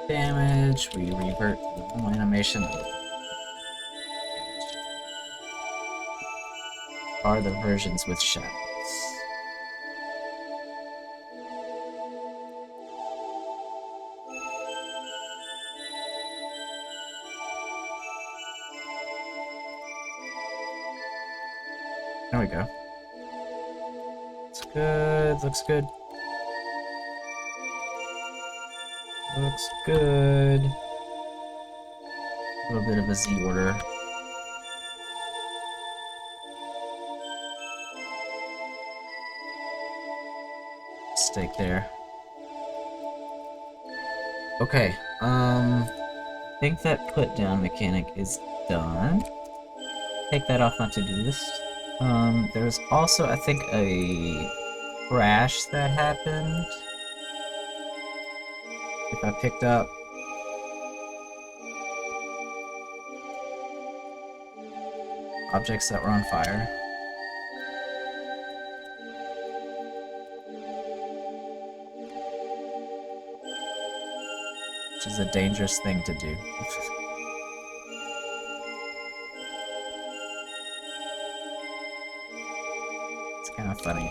Damage, we revert to the normal animation. Are the versions with shadows. There we go. Looks good, looks good. Looks good. A little bit of a Z order. Mistake there. Okay, I think that put down mechanic is done. Take that off my to-do list. There's also, I think, a crash that happened. If I picked up objects that were on fire. Which is a dangerous thing to do. It's kind of funny.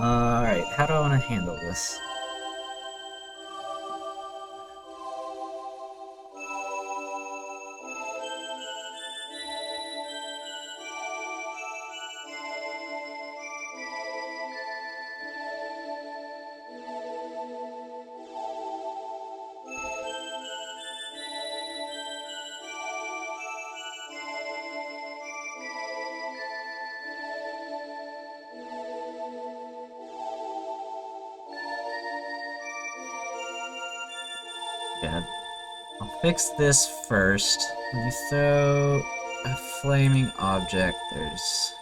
Alright, how do I want to handle this? Yeah, I'll fix this first. When you throw a flaming object, there's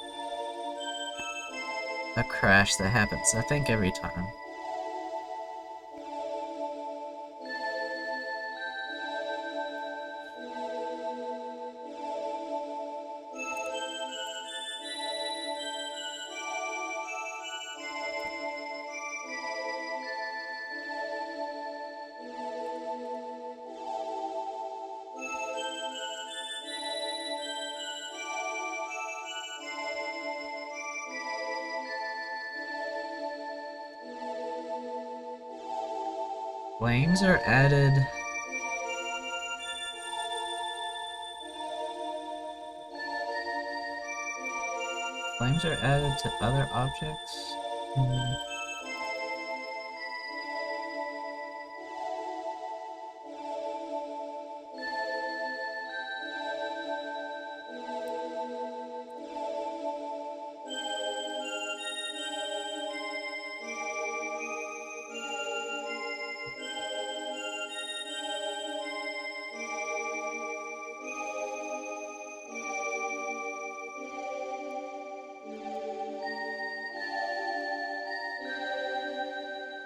a crash that happens, I think, every time. Flames are added. Flames are added to other objects?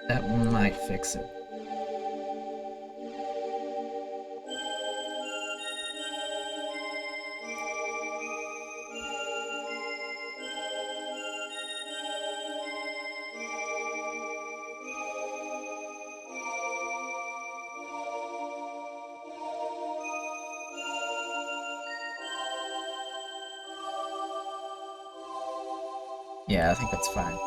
That might fix it. Yeah, I think that's fine.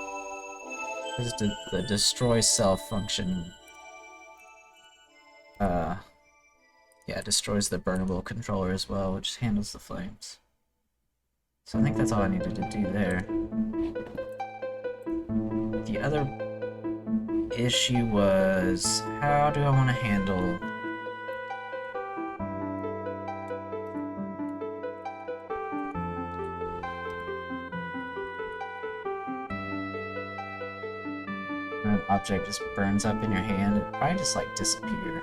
This is the destroy self function. Yeah, destroys the burnable controller as well, which handles the flames. So I think that's all I needed to do there. The other issue was, how do I want to handle when an object just burns up in your hand? It probably just like disappear.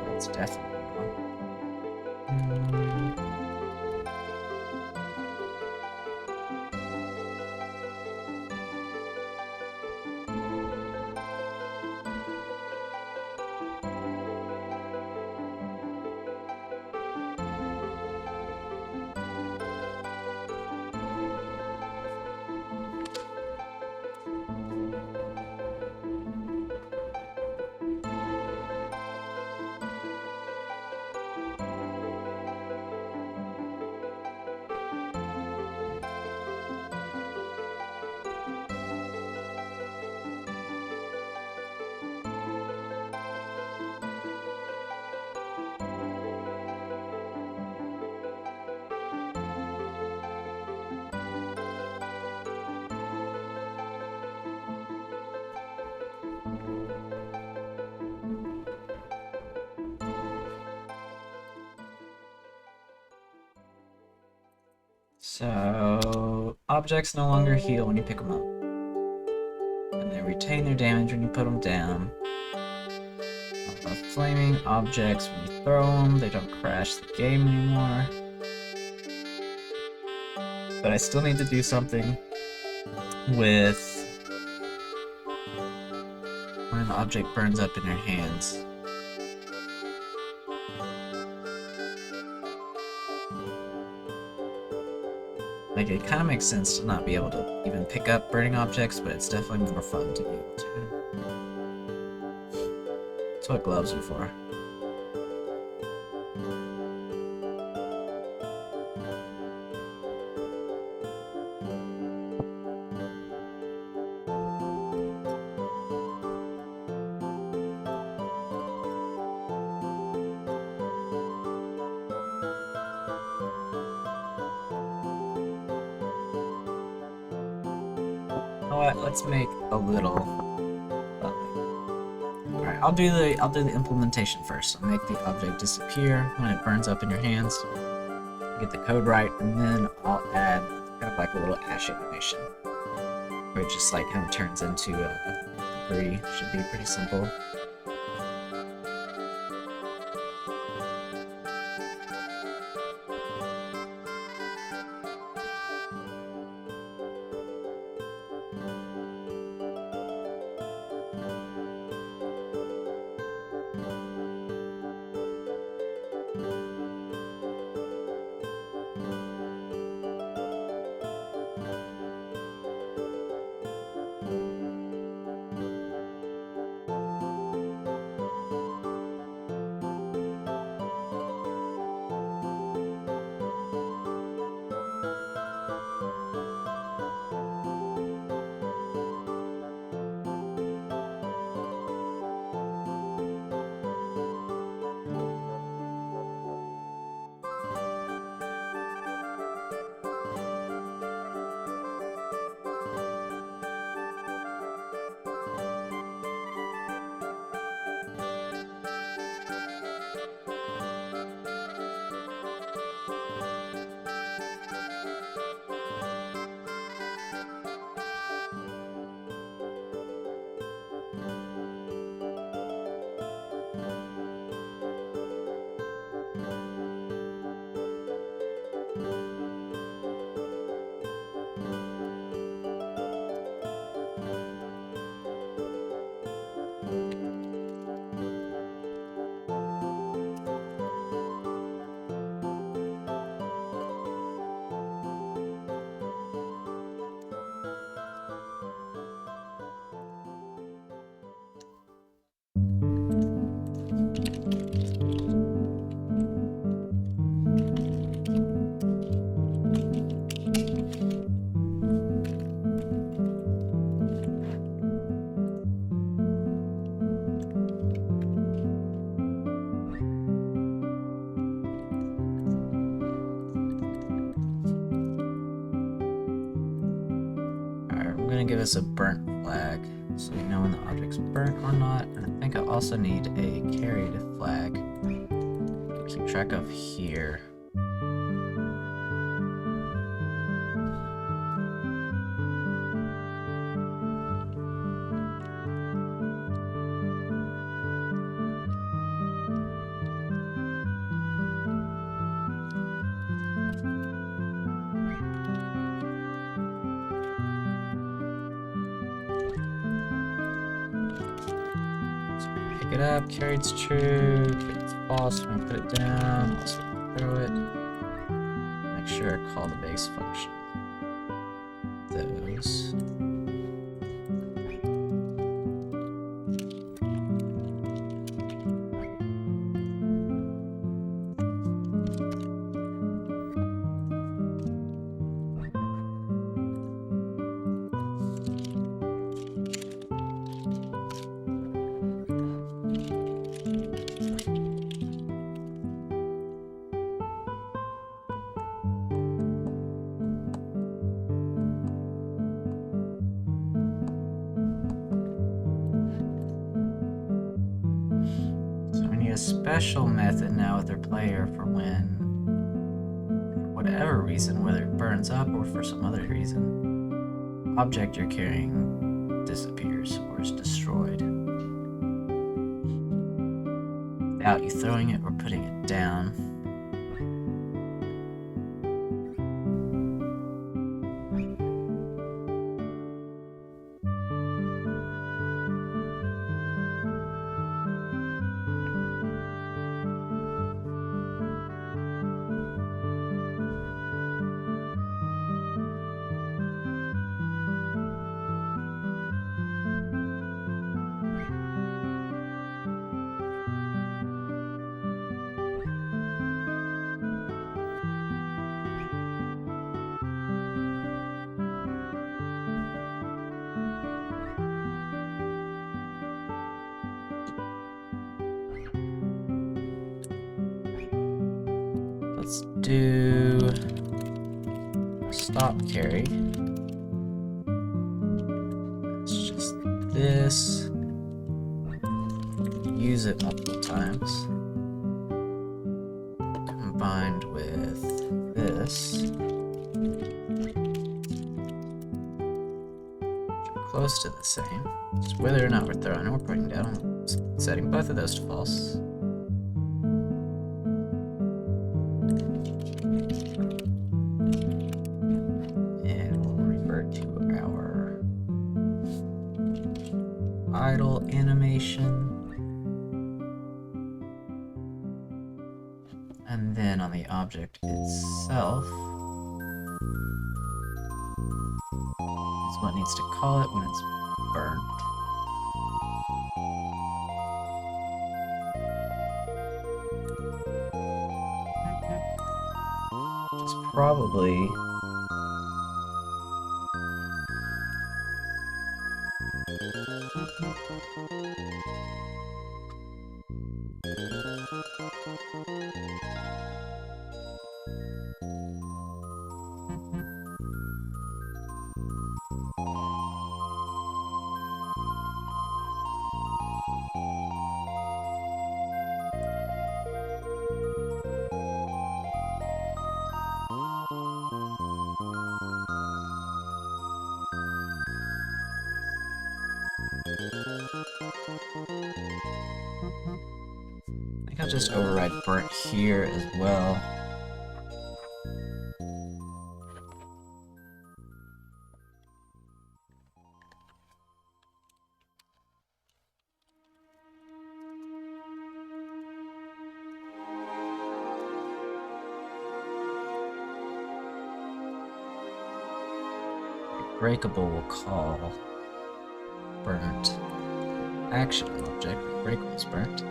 That's definitely one. So, objects no longer heal when you pick them up, and they retain their damage when you put them down. Flaming objects, when you throw them, they don't crash the game anymore. But I still need to do something with when an object burns up in your hands. Like, it kind of makes sense to not be able to even pick up burning objects, but it's definitely more fun to be able to. That's what gloves are for. Let's make a little. Alright, I'll do the implementation first. I'll make the object disappear when it burns up in your hands. Get the code right, and then I'll add kind of like a little ash animation, where it just like kind of turns into a debris. Should be pretty simple. Give us a burnt flag so we know when the object's burnt or not. And I think I also need a carried flag to keep track of here. It up, carried's true, carried's false, I'm gonna put it down, also throw it. Make sure I call the base function. Those. A special method now with their player for when, for whatever reason, whether it burns up or for some other reason, object you're carrying disappears or is destroyed without you throwing it or putting it down. Let's do stop carry. It's just this. use it multiple times, combined with this, close to the same. Just whether or not we're throwing or putting down, I'm setting both of those to false. And we'll revert to our idle animation. And then on the object itself, is what needs to call it when it's burnt. Which is probably I think I'll just override burnt here as well. Breakable will call burnt action object. Breakable is burnt.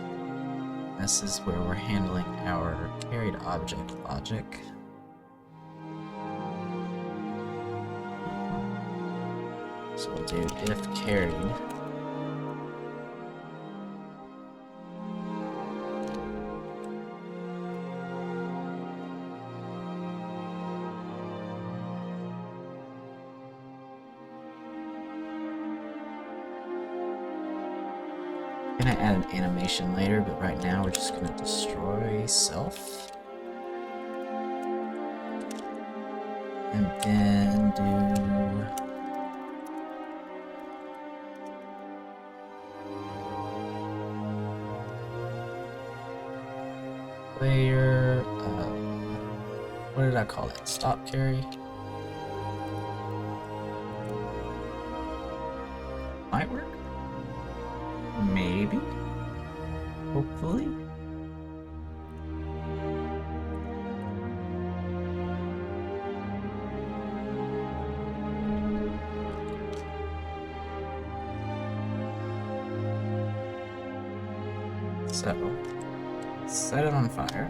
This is where we're handling our carried object logic. So we'll do if carried. I'm gonna add an animation later, but right now we're just gonna destroy self. And then do player, what did I call it? Stop carry? Might work? Maybe? Hopefully? So, set it on fire.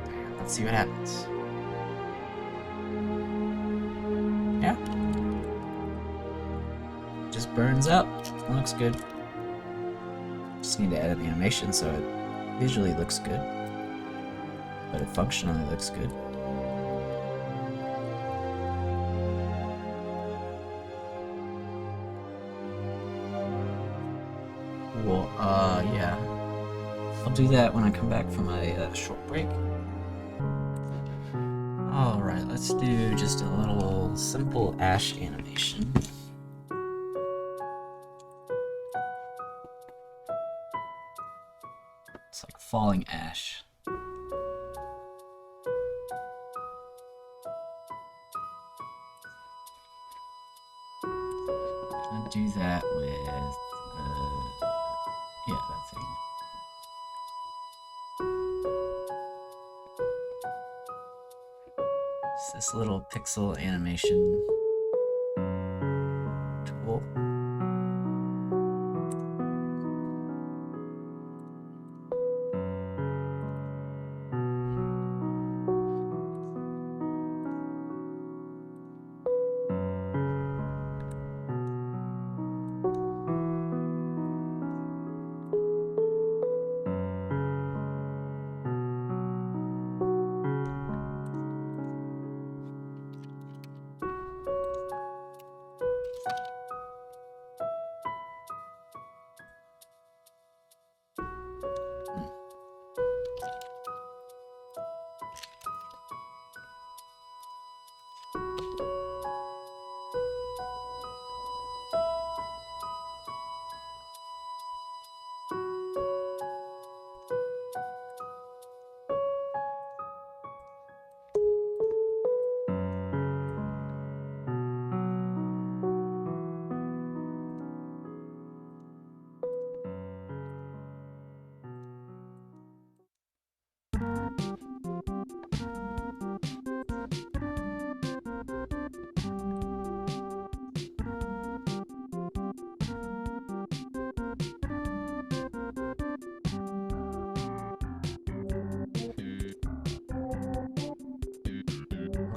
And let's see what happens. Yeah. Just burns up. Looks good. Just need to edit the animation so it visually looks good, but it functionally looks good. Well, yeah. I'll do that when I come back from my short break. Alright, let's do just a little simple ash animation. It's like falling ash. I'm gonna do that with, yeah, that thing. It's this little pixel animation tool.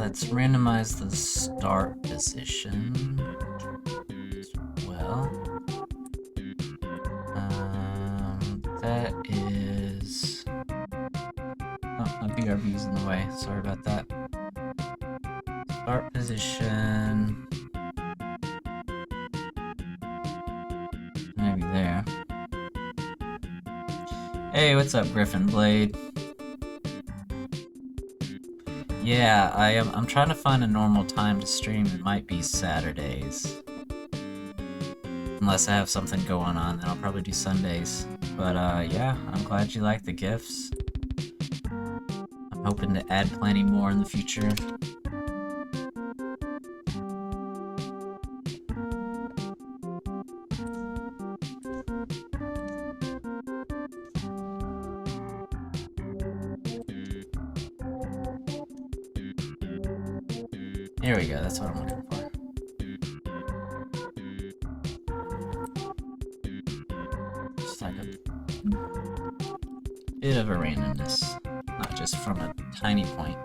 let's randomize the start position as well. That is... Oh, my BRB's in the way. Sorry about that. Start position... maybe there. Hey, what's up, Griffin Blade? Yeah, I'm trying to find a normal time to stream. It might be Saturdays. Unless I have something going on, then I'll probably do Sundays. But yeah, I'm glad you like the gifts. I'm hoping to add plenty more in the future. Here we go, that's what I'm looking for. Just like a bit of a randomness, not just from a tiny point.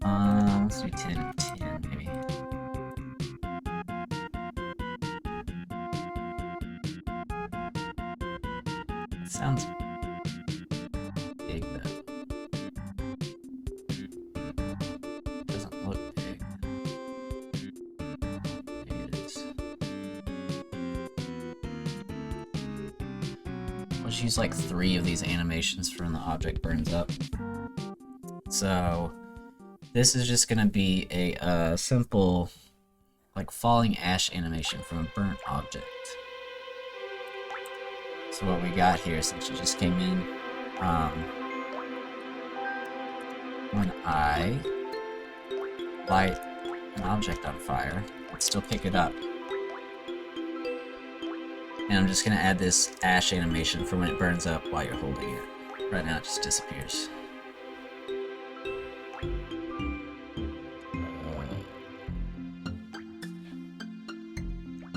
Let's do 10 and 10, maybe. It sounds big, though. Doesn't look big. Maybe it is. I'll just use like 3 of these animations for when the object burns up. So this is just gonna be a simple, like, falling ash animation from a burnt object. So what we got here, since you just came in, when I light an object on fire, let's still pick it up. And I'm just gonna add this ash animation for when it burns up while you're holding it. Right now it just disappears.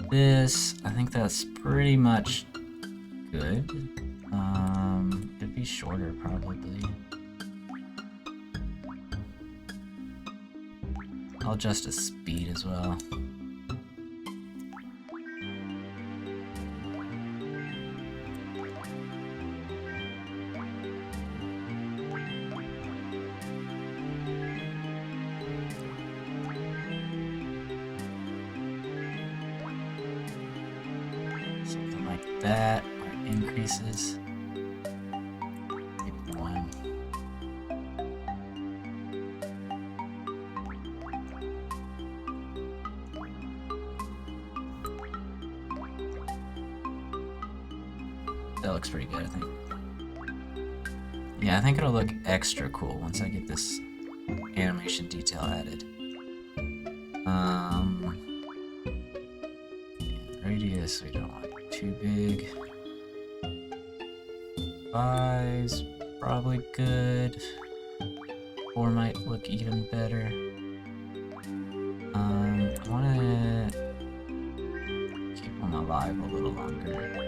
This, I think that's pretty much good. Could be shorter, probably. I'll adjust the speed as well. Something like that, or increases. Maybe 1. That looks pretty good, I think. Yeah, I think it'll look extra cool once I get this animation detail added. Radius, we don't want it too big. 5's probably good. 4 might look even better. I wanna keep them alive a little longer.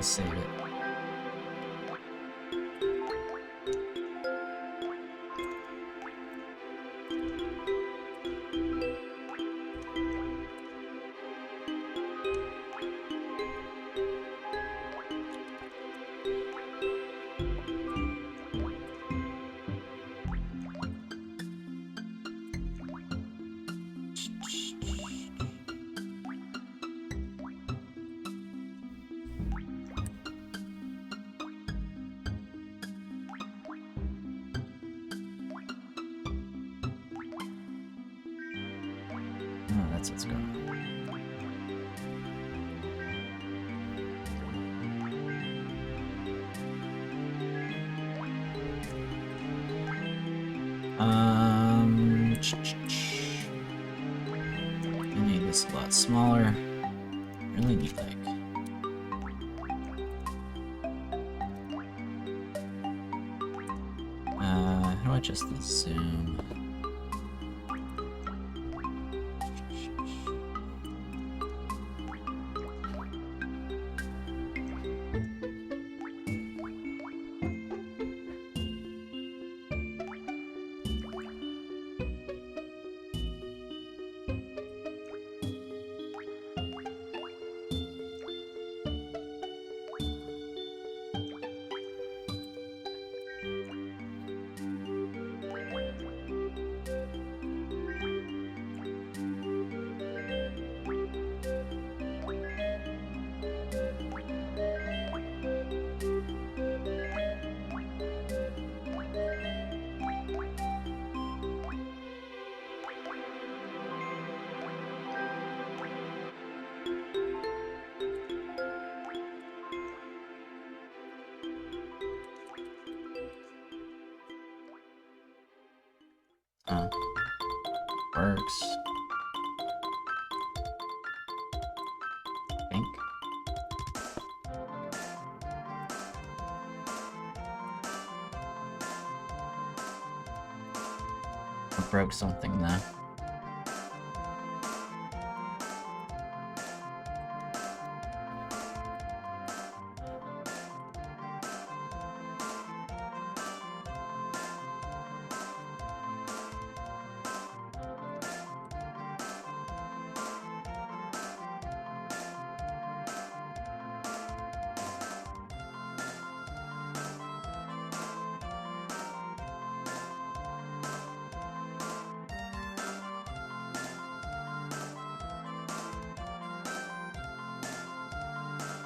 Save it. Oh, that's what's going on. I need this a lot smaller. Really need like how do I adjust the zoom? Oh, works. I think. I broke something though.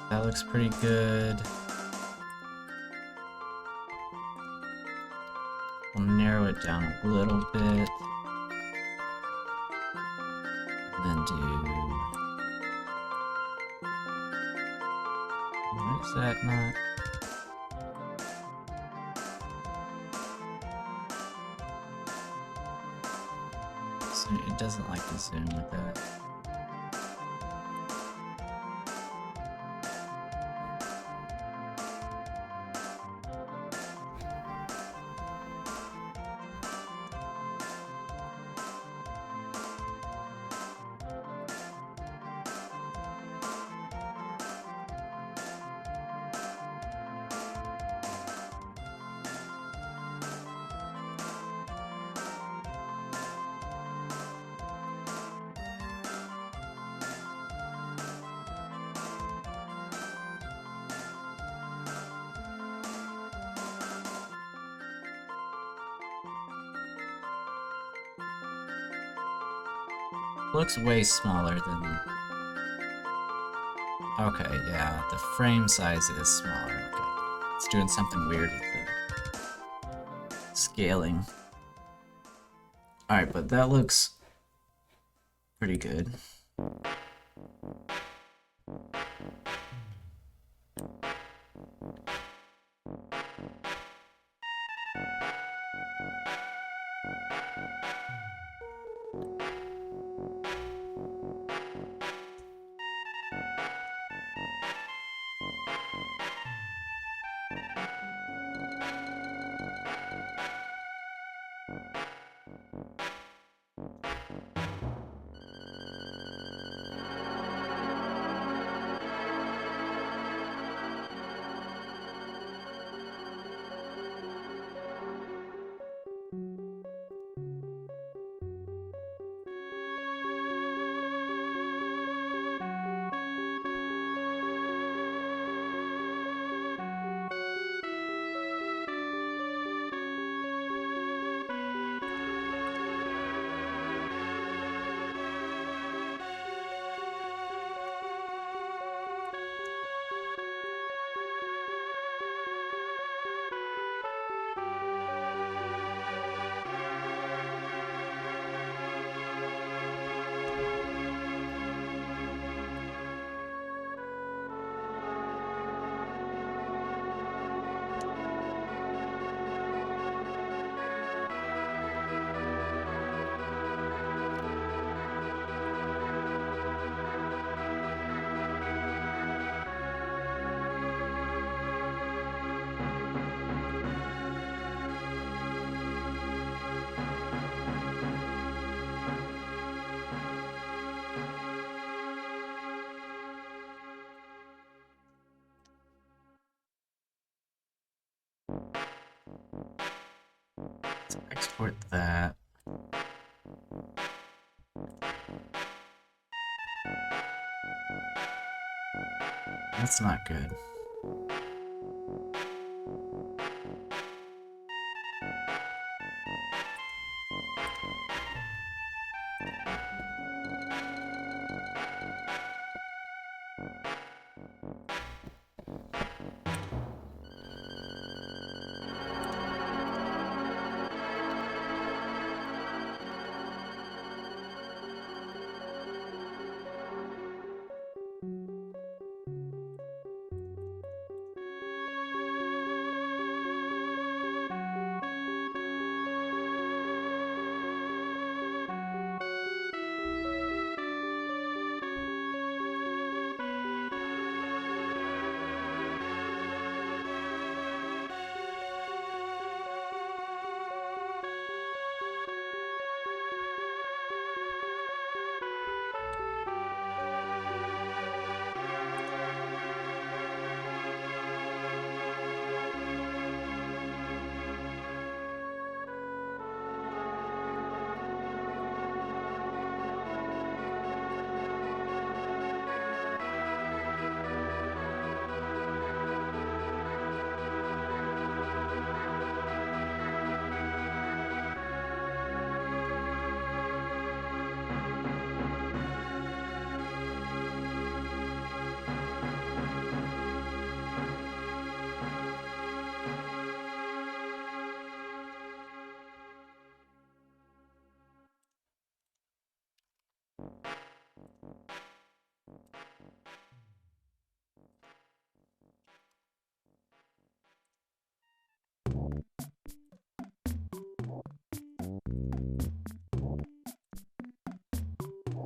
That looks pretty good. We'll narrow it down a little bit. And then do... What is that not? So it doesn't like to zoom with that. Looks way smaller than... Okay, yeah, the frame size is smaller. Okay, it's doing something weird with the scaling. Alright, but that looks pretty good. Let's export that. That's not good.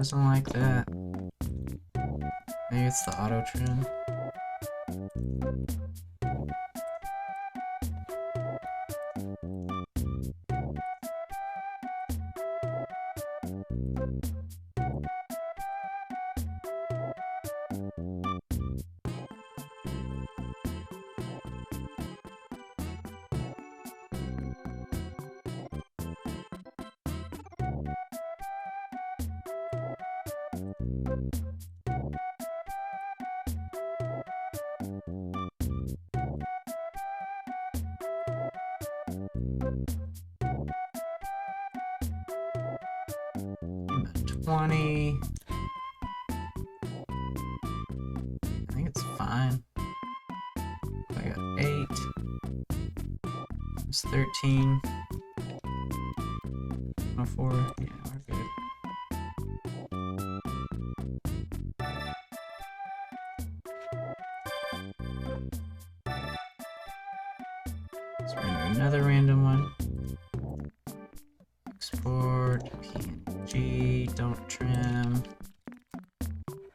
Doesn't like that. Maybe it's the auto trim. $20. I think it's fine. I got 8. It's 13. 104. Yeah, we're good. Let's render another random one. Export PNG. Don't trim.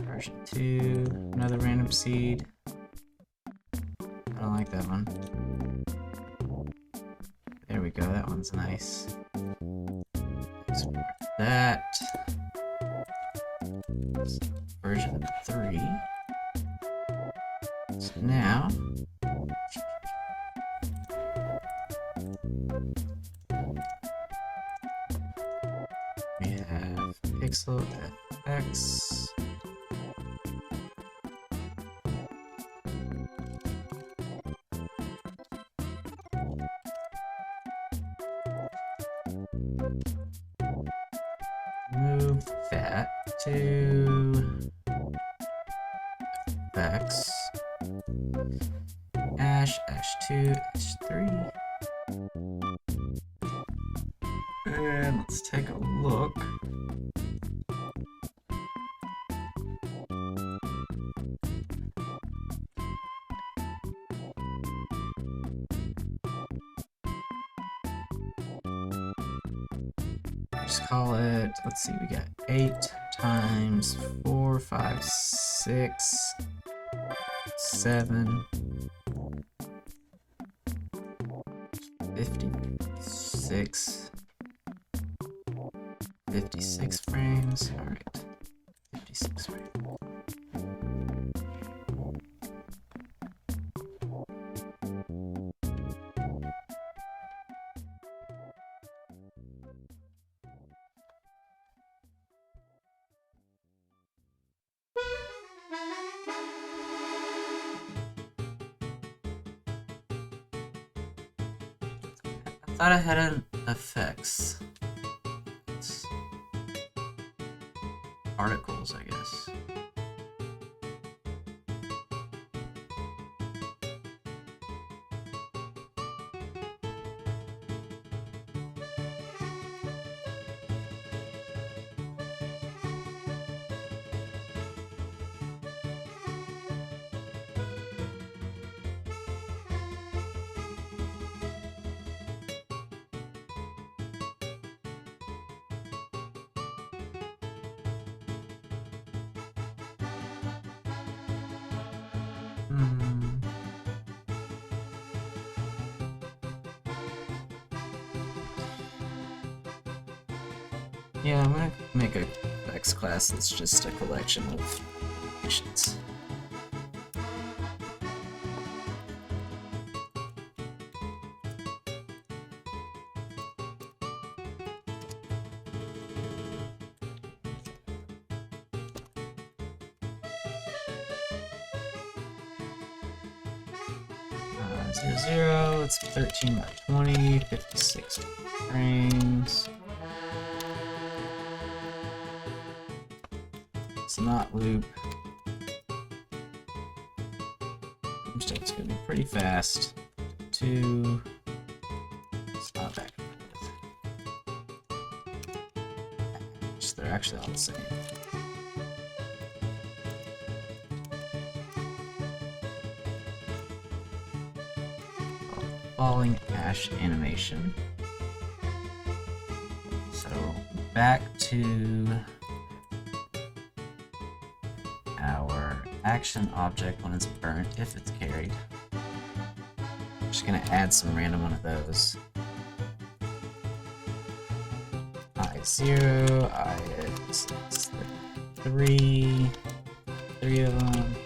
Version 2. Another random seed. I don't like that one. There we go, that one's nice. Export that. Version 3. So now we have pixel FX. Move that to FX. Ash2, Ash3. And let's take a look. Just call it, let's see, we got 8 times 4, 5, 6, 7, 56, 56 frames. All right, 56 frames. I thought I had an effects. It's articles, I guess. Yeah, I'm gonna make a X class that's just a collection of missions. Zero, zero, it's 13 by 20, 56 frames. It's not loop. It's gonna be pretty fast. 2. It's not back and forth. They're actually all the same. Falling ash animation. So back to action object when it's burnt if it's carried. I'm just gonna add some random one of those. I0, I6, 3 of them.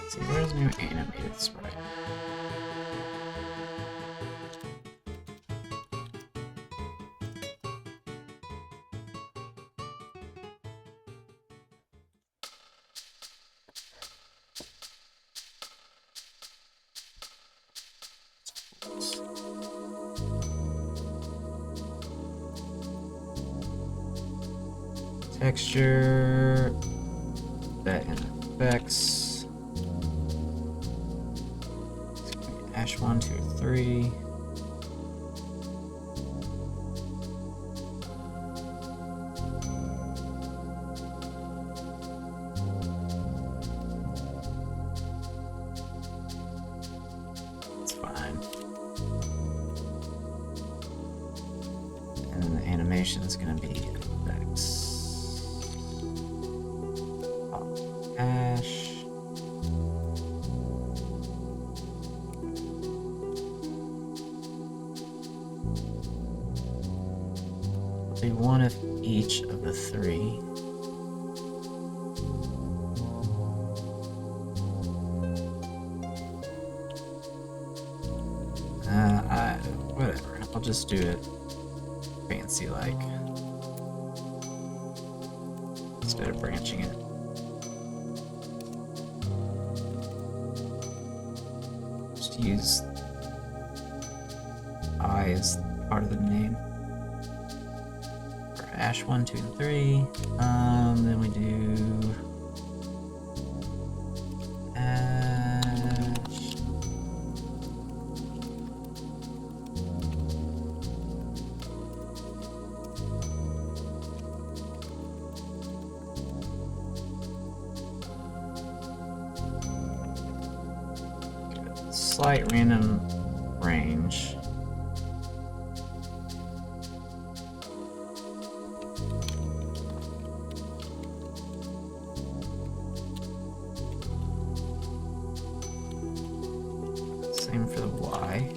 See, where's new animated sprite? Texture, that in effects. Ash 1, 2, 3. That's fine. And then the animation is going to be effects. Ash. Do one of each of the 3. Whatever. I'll just do it fancy like instead of branching it. Just use I as part of the name. Ash 1, 2, and 3. Then we do Ash. Slight random range. Same for the Y.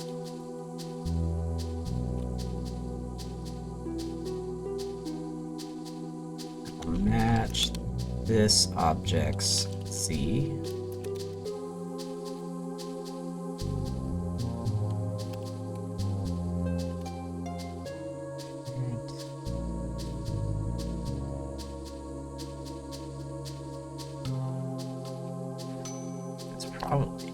I'll match this object's Z. That's probably it.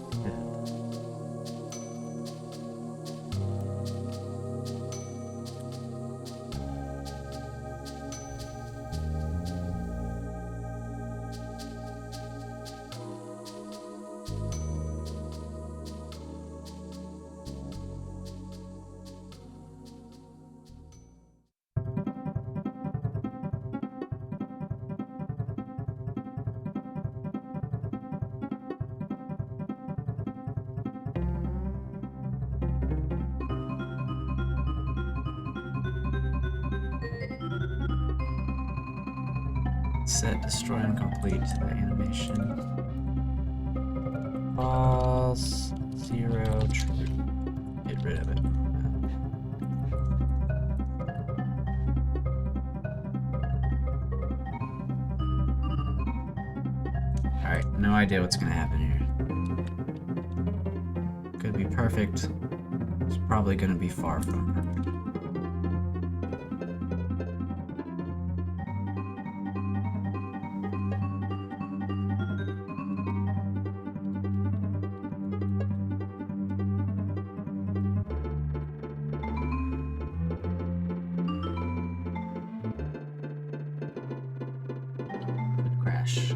Set destroy and complete the animation. False, 0, true. Get rid of it. Alright, no idea what's gonna happen here. Could be perfect. It's probably gonna be far from perfect. Crash.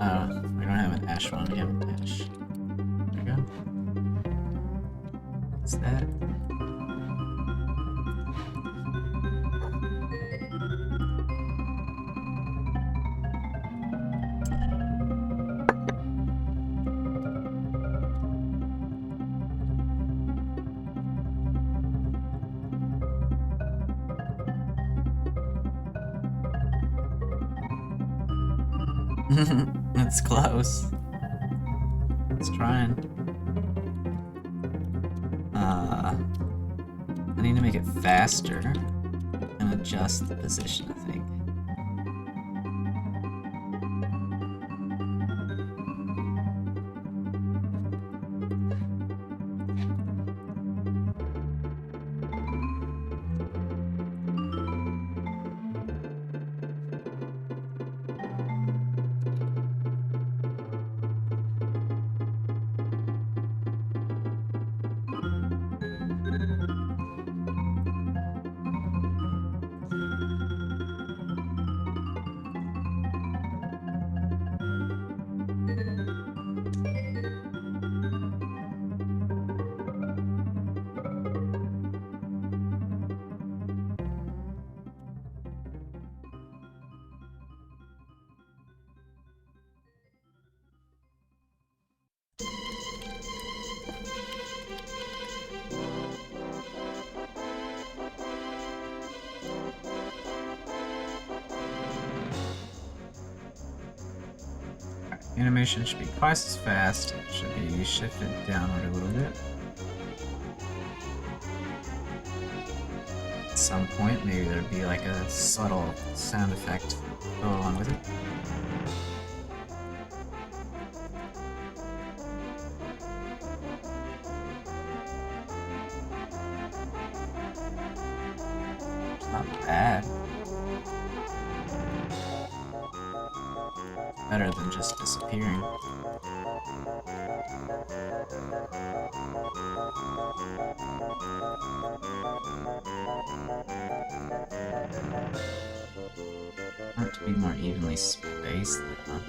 Oh, we don't have an ash one. We have an ash. There we go. What's that? It's close. It's trying. I need to make it faster and adjust the position, I think. Animation should be twice as fast. It should be shifted downward a little bit. At some point, maybe there'd be like a subtle sound effect to go along with it. It's not bad. Better than just disappearing. Want it to be more evenly spaced, huh?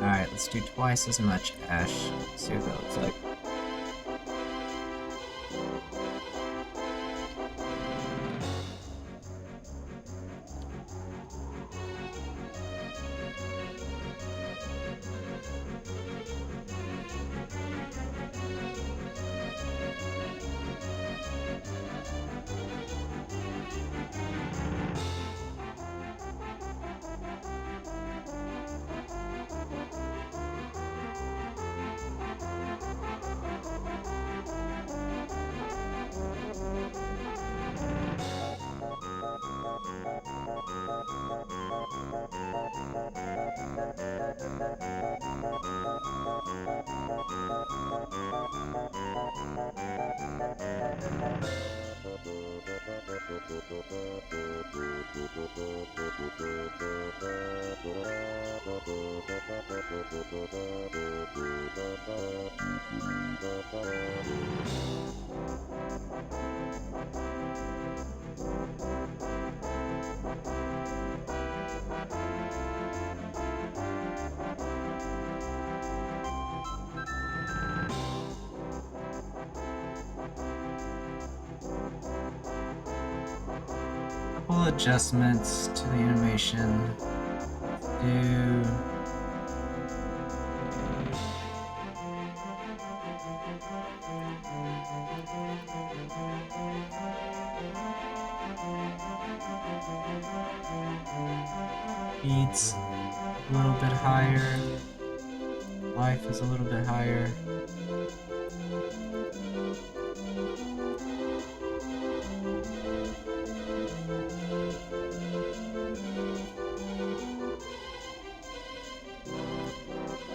Alright, let's do twice as much ash. See what that looks like. Couple adjustments to the animation. do. Speed's a little bit higher. Life is a little bit higher.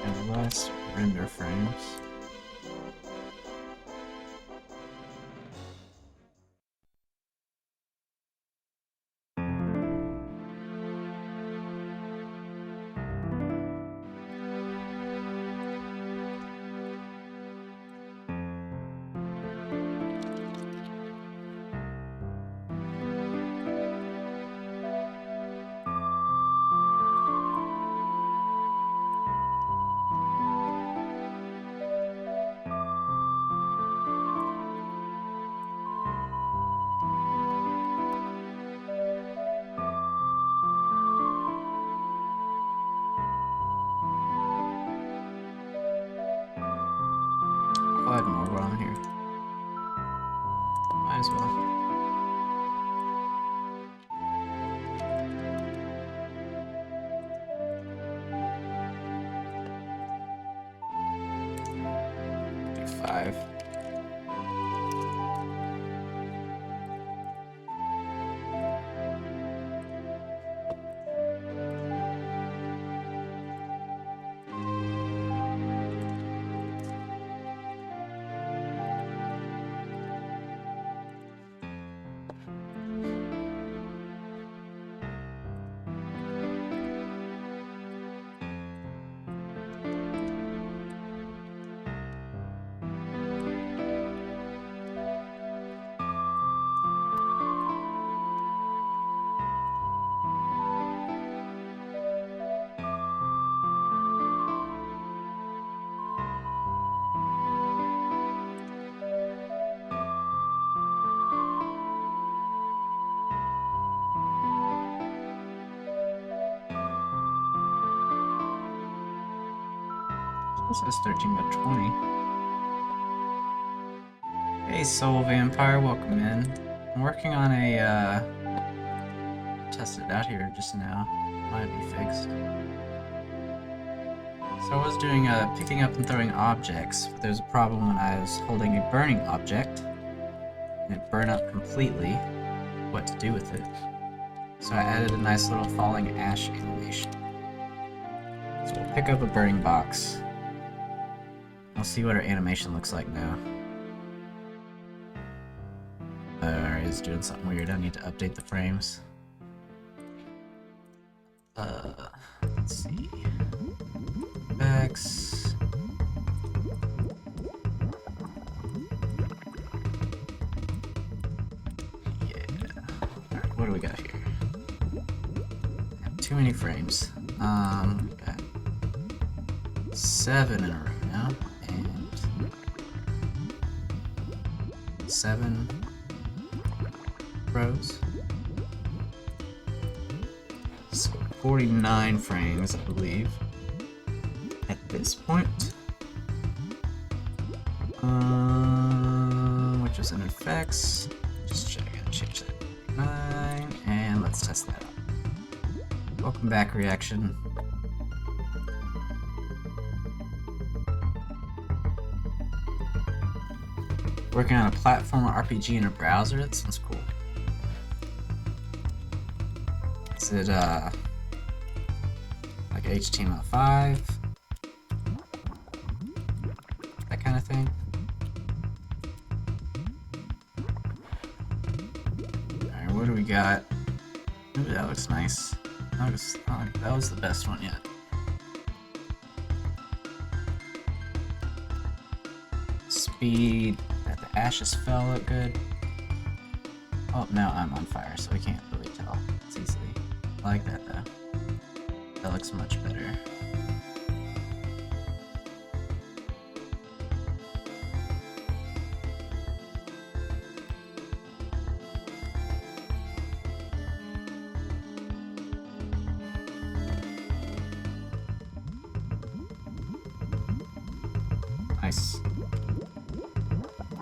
And less render frames. I'll add more while I'm here. Might as well. Do 5. This says 13 by 20. Hey, Soul Vampire, welcome in. I'm working on a, tested it out here just now. Might be fixed. So I was doing, picking up and throwing objects. But there's a problem when I was holding a burning object. And it burned up completely. What to do with it. So I added a nice little falling ash animation. So we'll pick up a burning box. We'll see what our animation looks like now. Alright, it's doing something weird. I need to update the frames. Let's see. X. Yeah. Alright, what do we got here? Too many frames. Got 7 in a row now. 7 rows. So 49 frames, I believe, at this point. Which is in effects. Just check it, change that. 9, and let's test that out. Welcome back, reaction. Working on a platformer RPG in a browser? That sounds cool. Is it, like HTML5? That kind of thing? Alright, what do we got? Ooh, that looks nice. That was the best one yet. Speed. The ashes fell look good. Oh, now I'm on fire, so we can't really tell. It's easily. I like that though. That looks much better.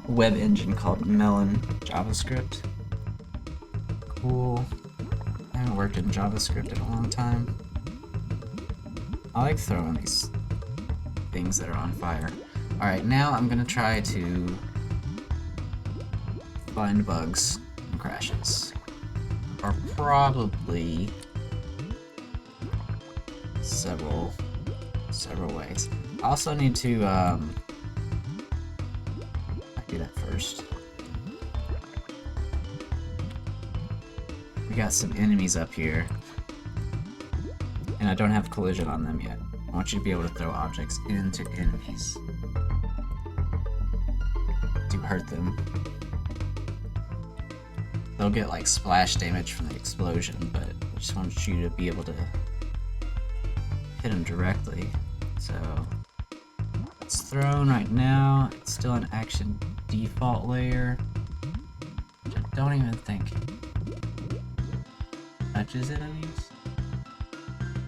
web engine called Melon JavaScript. Cool. I haven't worked in JavaScript in a long time. I like throwing these things that are on fire. Alright, now I'm gonna try to find bugs and crashes. Are probably several ways. I also need to I do that first. We got some enemies up here, and I don't have collision on them yet. I want you to be able to throw objects into enemies to hurt them. They'll get like splash damage from the explosion, but I just want you to be able to hit them directly. So it's thrown right now. It's still an action default layer, which I don't even think touches enemies.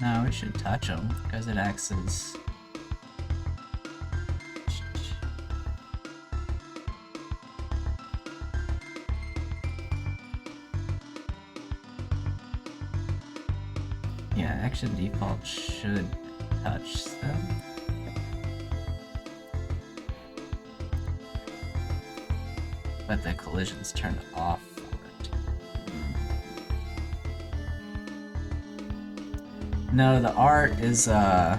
No, it should touch them because it acts as yeah, action default should touch them. But the collision's turned off for it. No, the art is the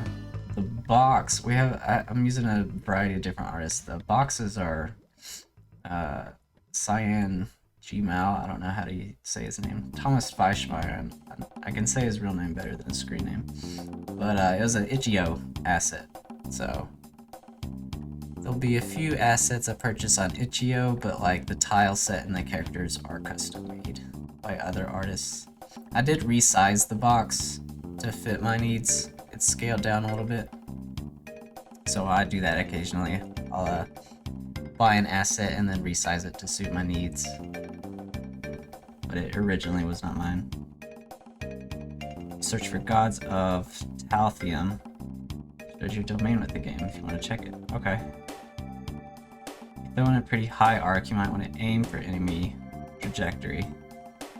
box. We have I'm using a variety of different artists. The boxes are Cyan Gmao. I don't know how to say his name. Thomas Fleischmeyer. And I can say his real name better than his screen name. But it was an itch.io asset. So there'll be a few assets I purchase on itch.io, but like the tile set and the characters are custom made by other artists. I did resize the box to fit my needs. It's scaled down a little bit. So I do that occasionally. I'll buy an asset and then resize it to suit my needs. But it originally was not mine. Search for Gods of Talthium. There's your domain with the game if you want to check it. Okay. Throwing a pretty high arc, you might want to aim for enemy trajectory.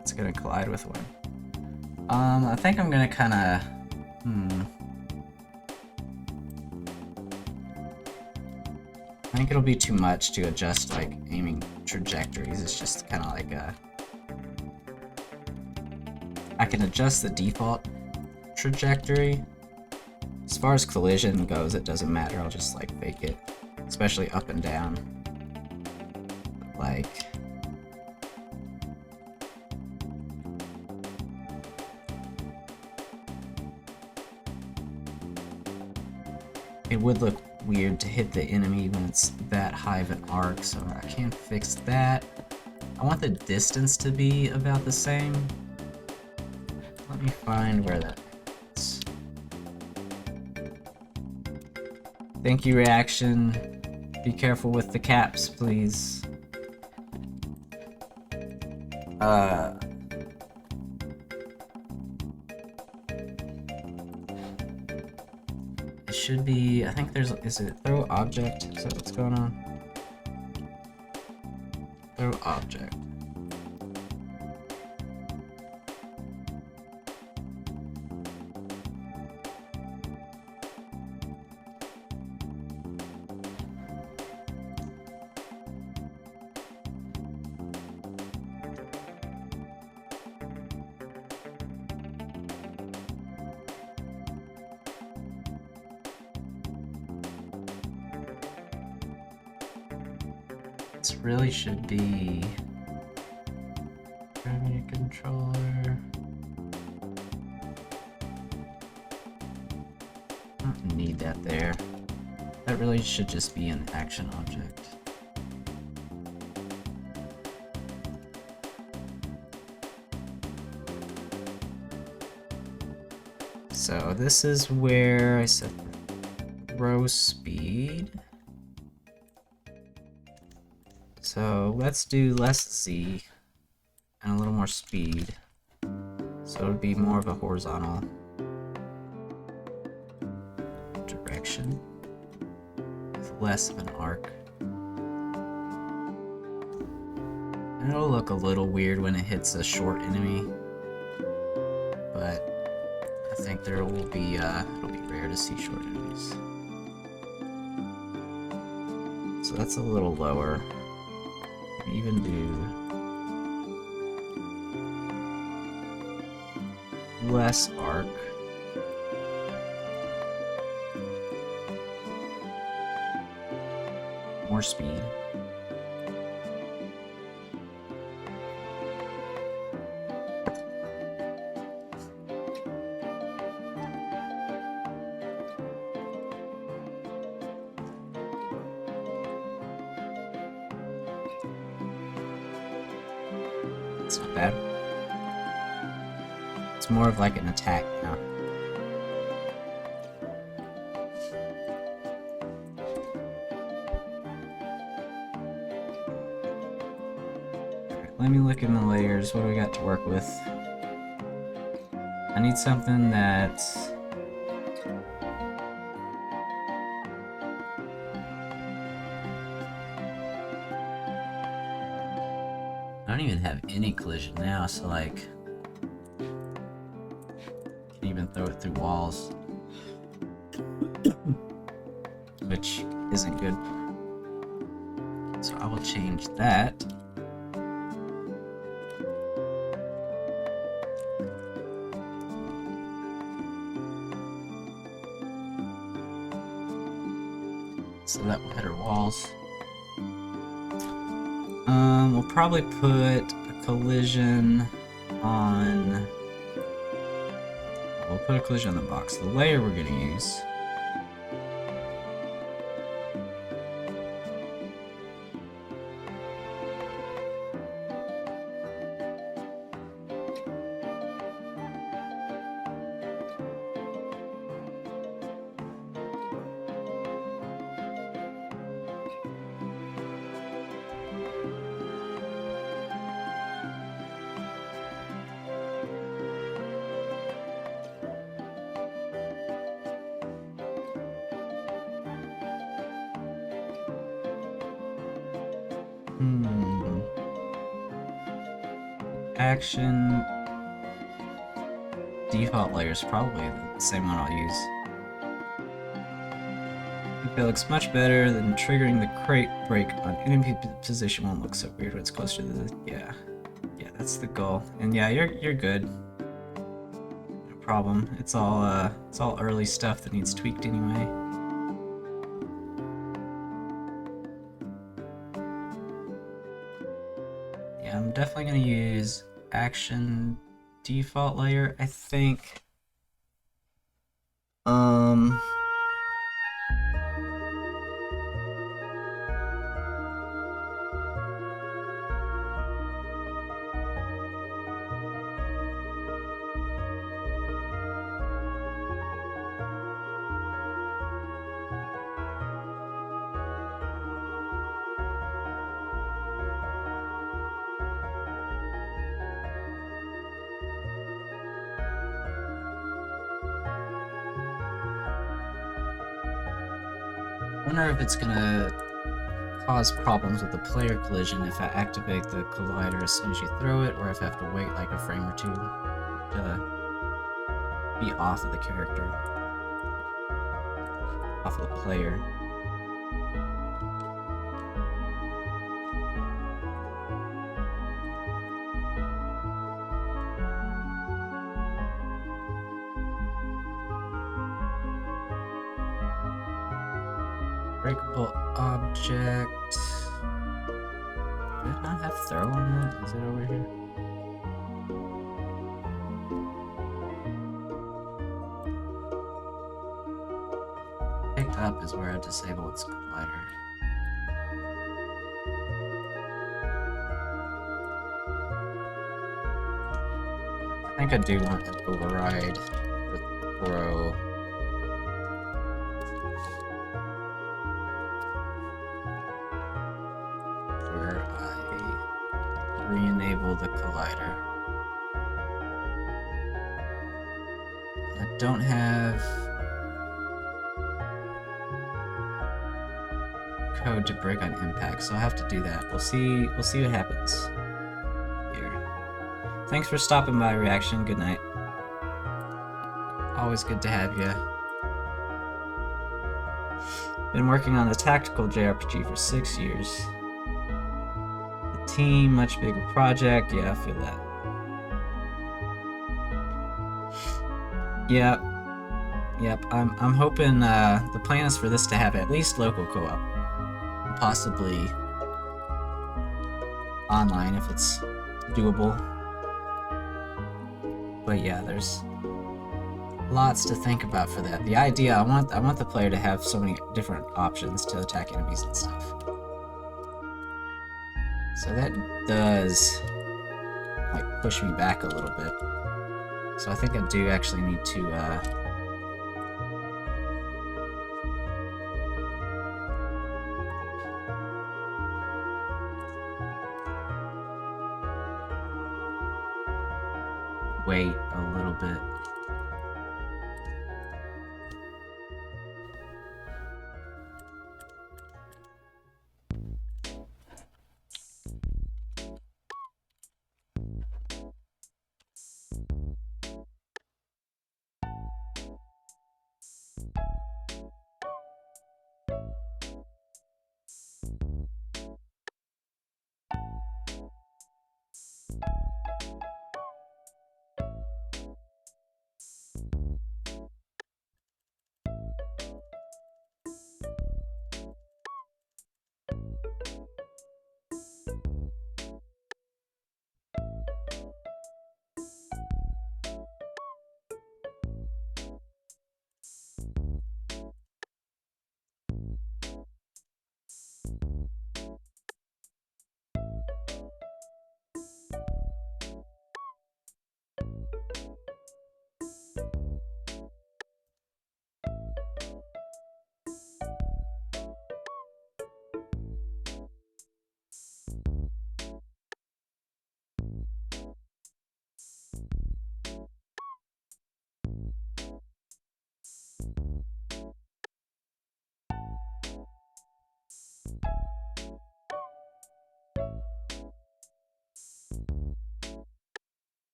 It's gonna collide with one. I think I'm gonna kinda I think it'll be too much to adjust like aiming trajectories. It's just kinda like I can adjust the default trajectory. As far as collision goes, it doesn't matter. I'll just like fake it, especially up and down. Like it would look weird to hit the enemy when it's that high of an arc, so I can't fix that. I want the distance to be about the same. Let me find where that is. Thank you, reaction. Be careful with the caps, please. It should be, I think there's, is it throw object? Is that what's going on? Throw object. This really should be gravity controller. I don't need that there. That really should just be an action object. So this is where I set the throw speed. So let's do less Z and a little more speed. So it would be more of a horizontal direction with less of an arc. It'll look a little weird when it hits a short enemy, but I think there will be it'll be rare to see short enemies. So that's a little lower. Even do less arc. More speed. It's not bad. It's more of like an attack now. Alright, let me look in the layers. What do we got to work with? I need something that's... I don't even have any collision now, so like... Can't even throw it through walls. Which isn't good. So I will change that. So that will hit our walls. We'll probably put a collision on... We'll put a collision on the box. The layer we're going to use... Action default layer is probably the same one I'll use. I think that looks much better than triggering the crate break on enemy position. Won't look so weird when it's closer to the... Yeah, that's the goal. And yeah, you're good. No problem. It's all early stuff that needs tweaked anyway. Yeah, I'm definitely gonna use action default layer, I think. I wonder if it's gonna cause problems with the player collision if I activate the collider as soon as you throw it, or if I have to wait like a frame or two to be off of the character, off of the player. Breakable object. Do I not have throw on that? Is it over here? Pick up is where I disable its collider. I think I do want to override the throw. Re-enable the collider. I don't have code to break on impact, so I'll have to do that. We'll see what happens. Thanks for stopping by, Reaction. Good night. Always good to have you. Been working on the tactical JRPG for 6 years. The team, much bigger project. Yeah, I feel that. Yep. I'm hoping the plan is for this to have at least local co-op, possibly online if it's doable. But yeah, there's lots to think about for that. The idea, I want the player to have so many different options to attack enemies and stuff. So that does like push me back a little bit. So I think I do actually need to wait a little bit.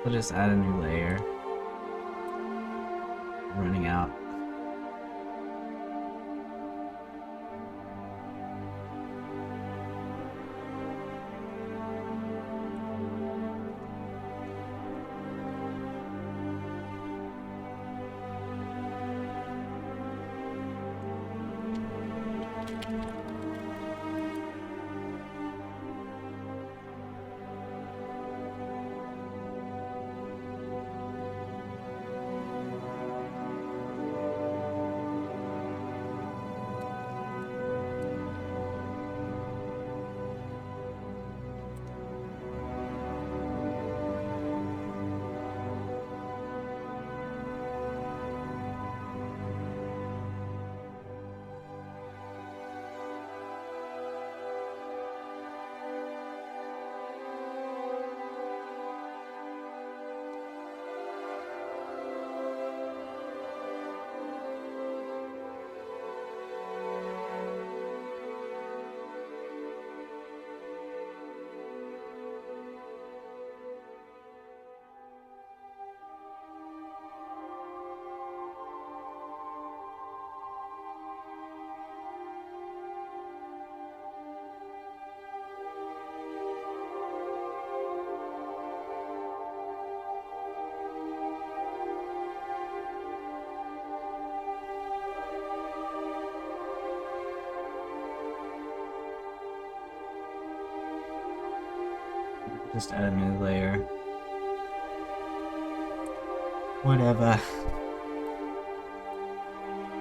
We'll just add a new layer. Running out. Just add a new layer. Whatever.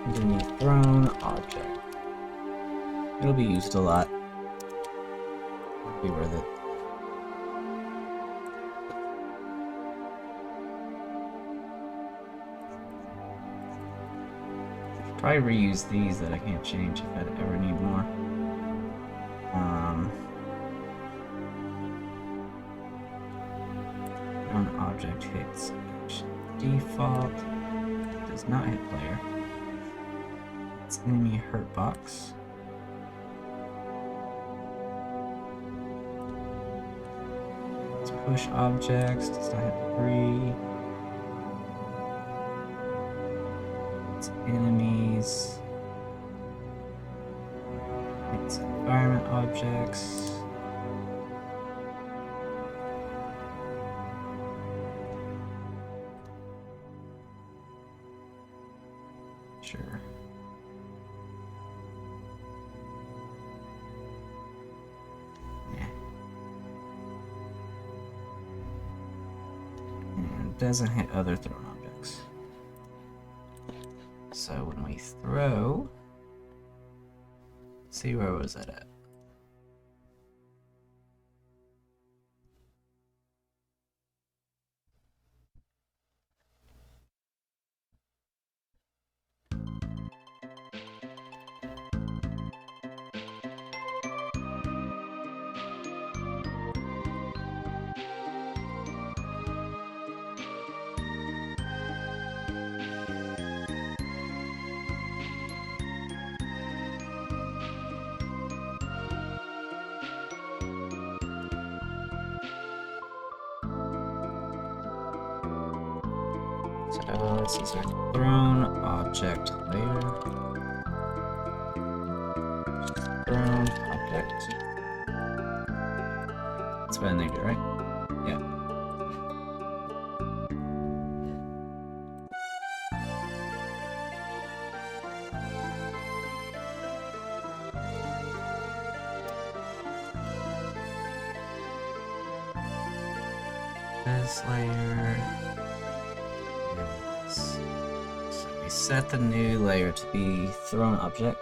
And a new thrown object. It'll be used a lot. It'll be worth it. Probably reuse these that I can't change if I ever need more. Thrown object hits default. Does not hit player. It's enemy hurt box. It's push objects. Does not hit debris. It's enemies. It's environment objects. Sure. Yeah. And it doesn't hit other thrown objects. So when we throw, let's see, where was that at? So this is our thrown object layer. Thrown object. That's what I named it, right? Yeah. This layer. Yes. So we set the new layer to be thrown object.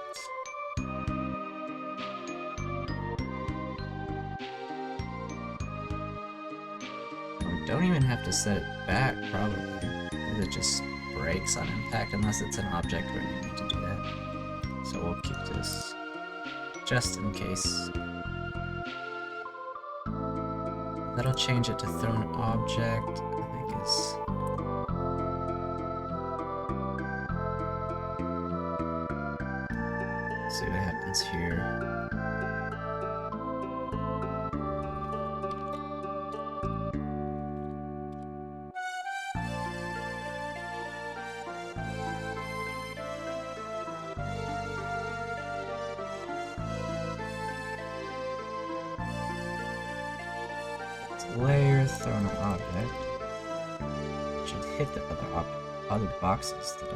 We don't even have to set it back, probably, because it just breaks on impact unless it's an object where you need to do that. So we'll keep this just in case. That'll change it to thrown object, I think is. See what happens here. Layer thrown object should hit the other boxes that I.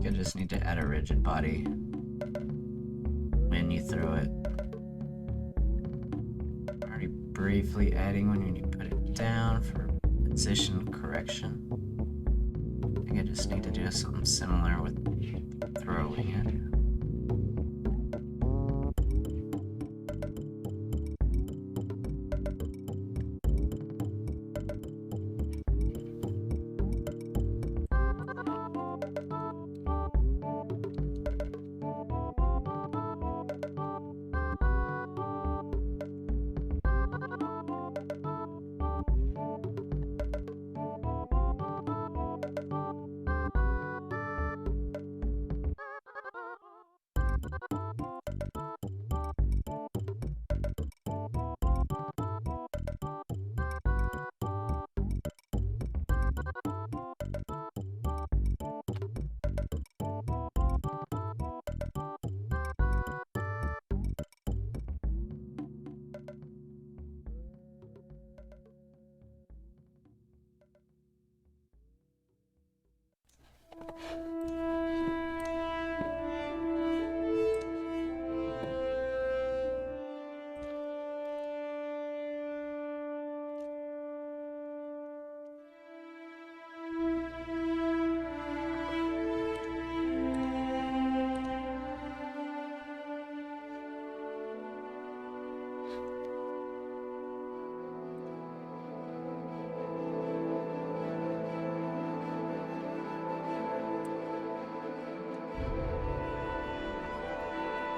You just need to add a rigid body when you throw it. Already briefly adding when you put it down for position correction. I think I just need to do something similar with throwing it.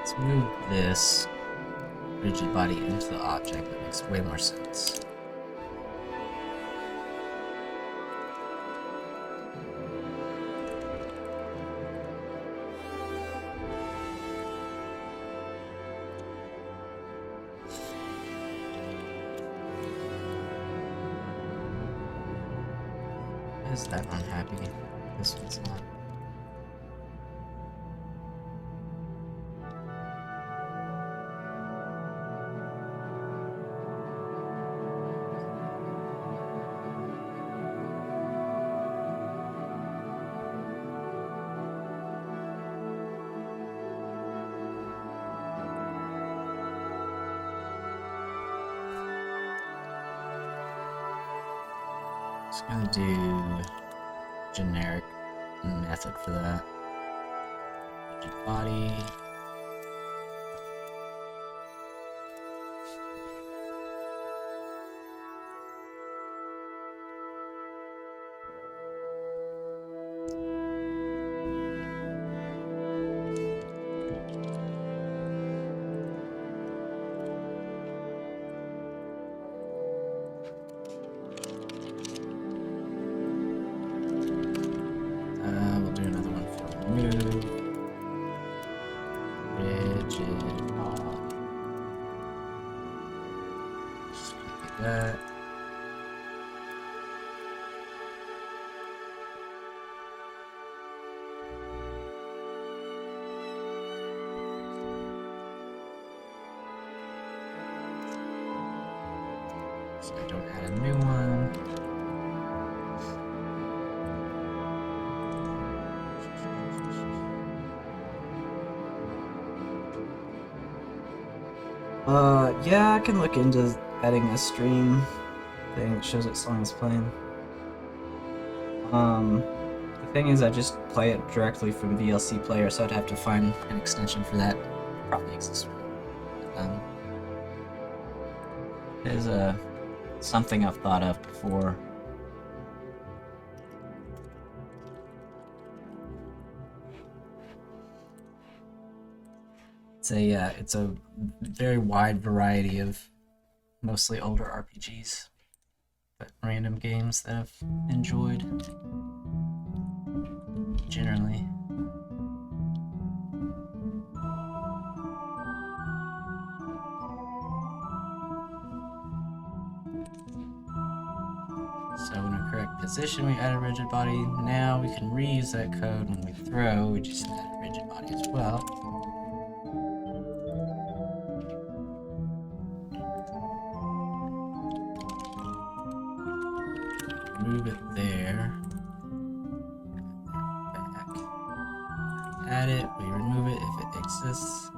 Let's move this rigid body into the object. That makes way more sense. Why is that unhappy? This one's not. Just gonna do generic method for that. Rigid body. We'll do another one for remove. Rigid body. Just copy that. So I don't add a new one. Yeah, I can look into adding a stream thing that shows it as long as playing. The thing is, I just play it directly from VLC Player, so I'd have to find an extension for that. Probably exists one. It is something I've thought of before. It's a very wide variety of mostly older RPGs, but random games that I've enjoyed generally. So in a correct position, we add a rigid body. Now we can reuse that code when we throw. We just add a rigid body as well. Move it there. Back. Add it. We remove it if it exists.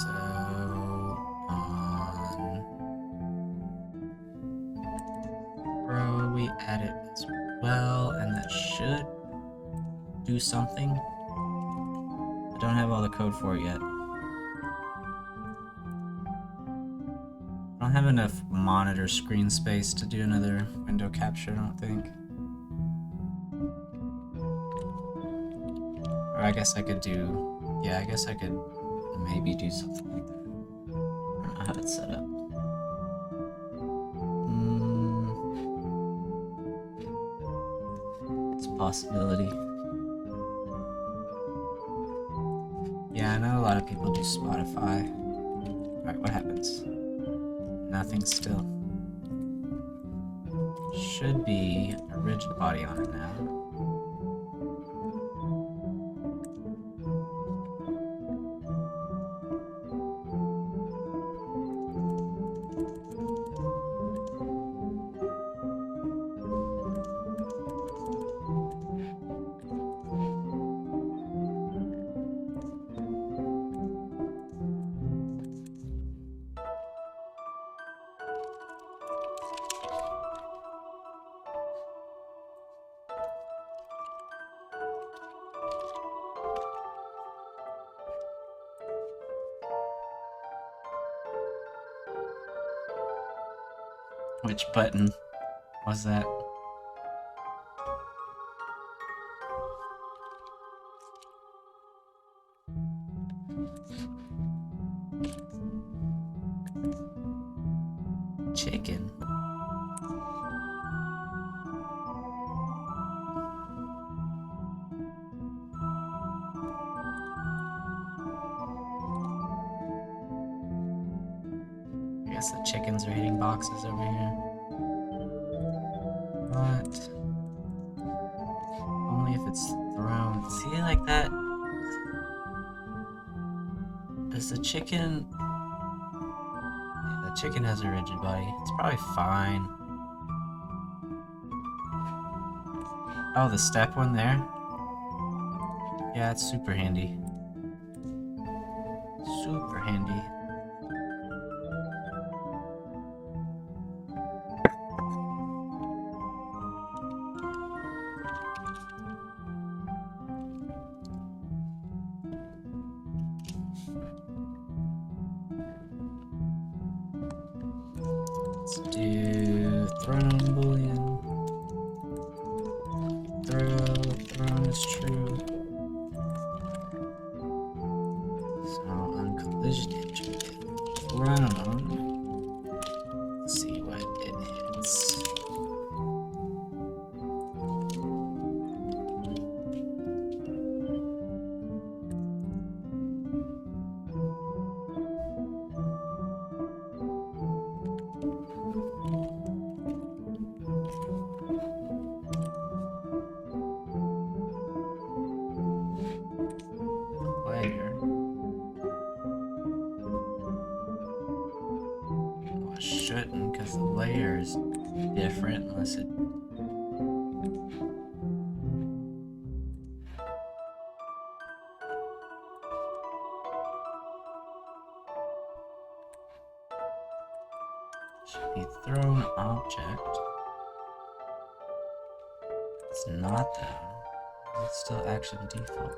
So on actually add it as well, and that should do something. I don't have all the code for it yet. I don't have enough monitor screen space to do another window capture, I don't think. Or I guess I could do... yeah, I guess I could maybe do something like that. I don't know how it's set up. It's a possibility. Yeah, I know a lot of people do Spotify. Alright, what happens? Nothing still. Should be a rigid body on it now. Which button was that? Chicken. I guess the chickens are hitting boxes over here. What? Only if it's thrown. See, like that? Does the chicken... yeah, the chicken has a rigid body. It's probably fine. Oh, the step one there? Yeah, it's super handy. Super handy. Let's do thrown boolean. Thrown is true. So on collision hit, we get thrown. Let's see what it hits. Shouldn't, because the layer is different unless it... should be thrown object. It's not though. It's still action default.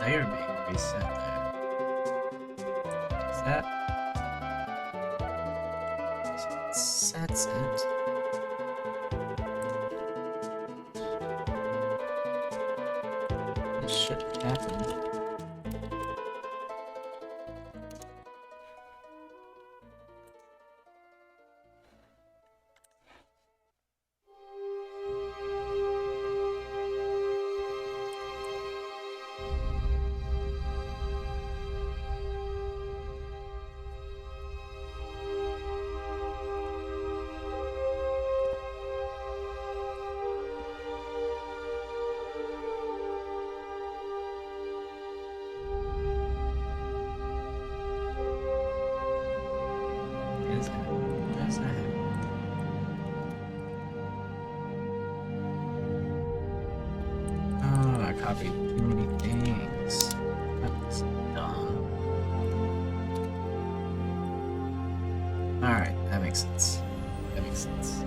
layer being reset there. Is that? So it sets it. This shouldn't happen. Why is that happening? Oh, I copied too many things. That was dumb. Alright, that makes sense. That makes sense.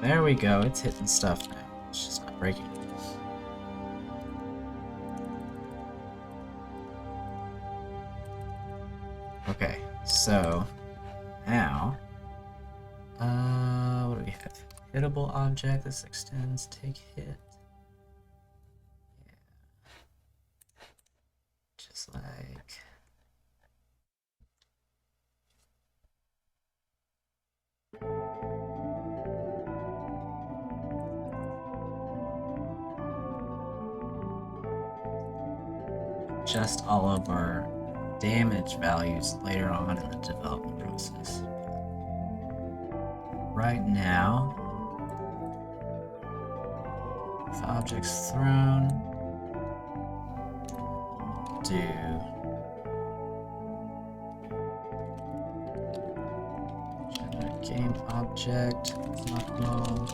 There we go, it's hitting stuff now. It's just not breaking. Okay, so now, what do we have? Hittable object, this extends, take hit. Yeah. Just like... adjust all of our damage values later on in the development process. Right now, if objects thrown, do generate game object, not null.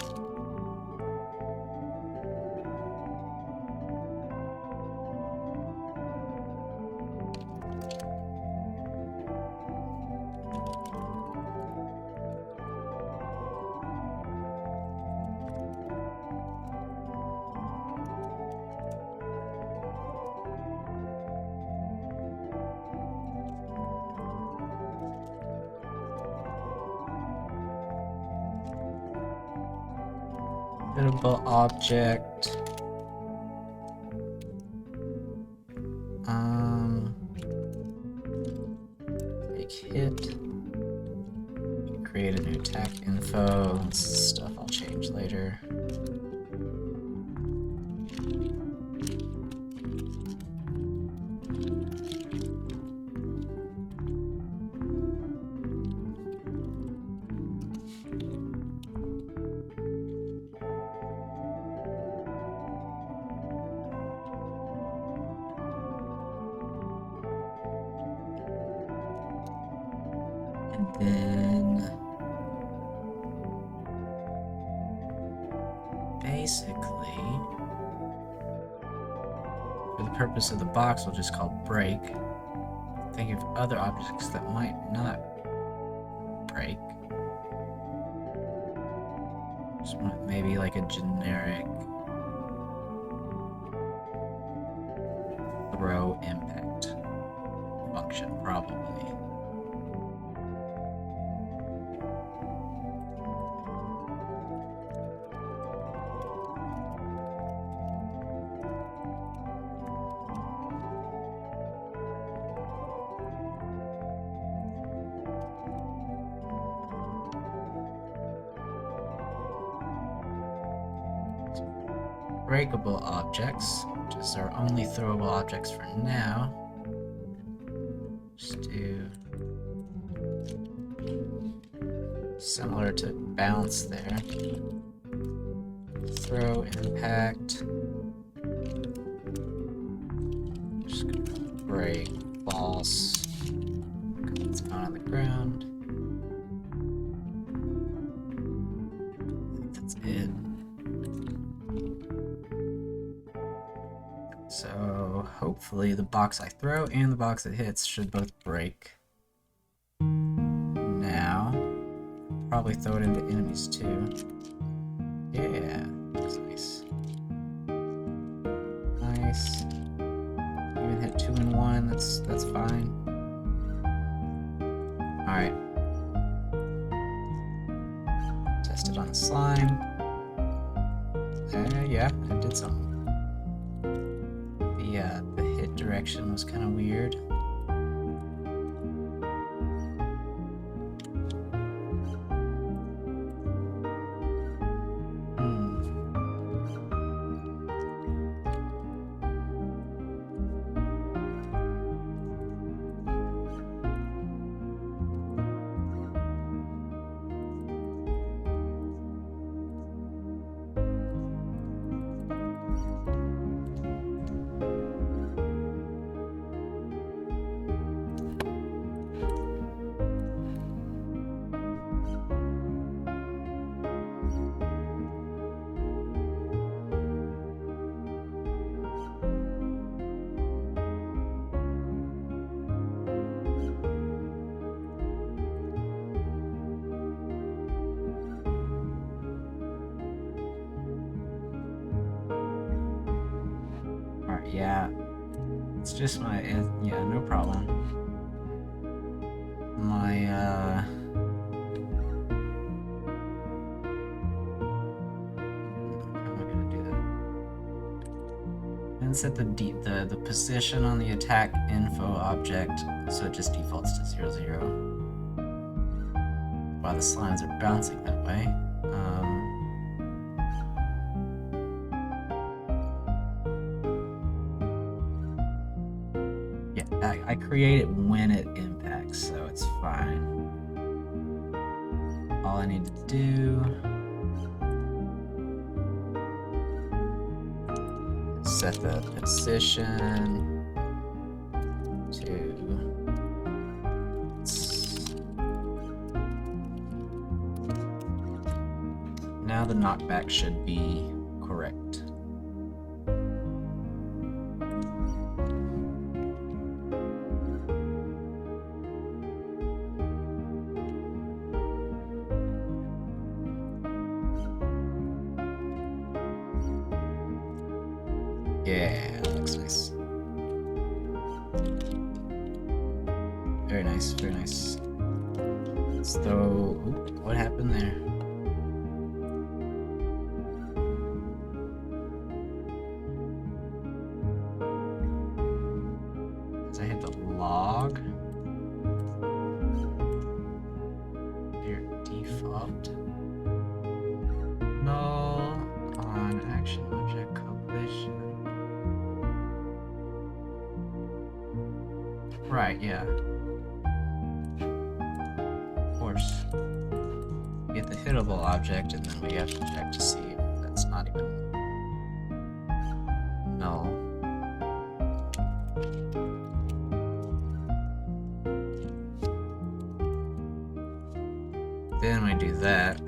Hittable object. Take hit. Create a new attack info. This is stuff I'll change later. And then basically, for the purpose of the box, we'll just call break. Think of other objects that might not break. Just want maybe like a generic throw impact function, probably. Breakable objects, which is our only throwable objects for now. Just do similar to bounce there. Throw impact. Just gonna break false. It's on the ground. So hopefully the box I throw and the box it hits should both break. Now, probably throw it into enemies too. Yeah, that's nice. Nice. Even hit 2 and 1. That's fine. All right. Test it on the slime. Yeah, I did something. The hit direction was kind of weird. Alright, yeah. It's just my, yeah, no problem. My, how am I gonna do that? And set the position on the attack info object so it just defaults to 0, 0. While the slimes are bouncing that way. Yeah, I create it when it impacts, so it's fine. All I need to do is set the position to now the knockback should be correct. Yeah, that looks nice. Very nice, very nice. So, what happened there? As I hit the log. Your default. Null on action object completion. Right, yeah. Of course. Get the hittable object, and then we have to check to see if that's not even null. Then we do that.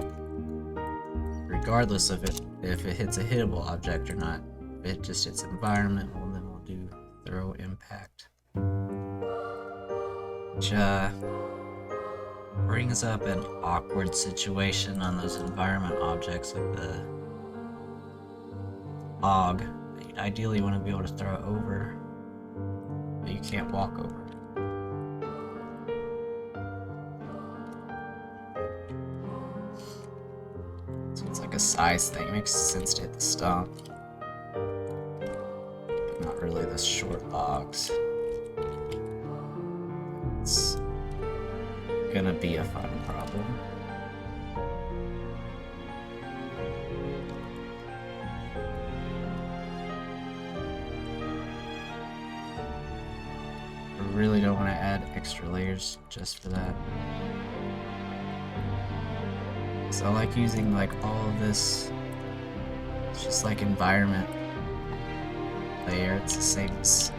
Regardless of it, if it hits a hittable object or not. If it just hits environment, well, then we'll do throw impact. Which brings up an awkward situation on those environment objects like the log. You ideally want to be able to throw it over, but you can't walk over. So it's like a size thing. It makes sense to hit the stump, but not really the short logs. It's gonna be a fun problem. I really don't want to add extra layers just for that. So I like using like all of this. It's just like environment layer. It's the same as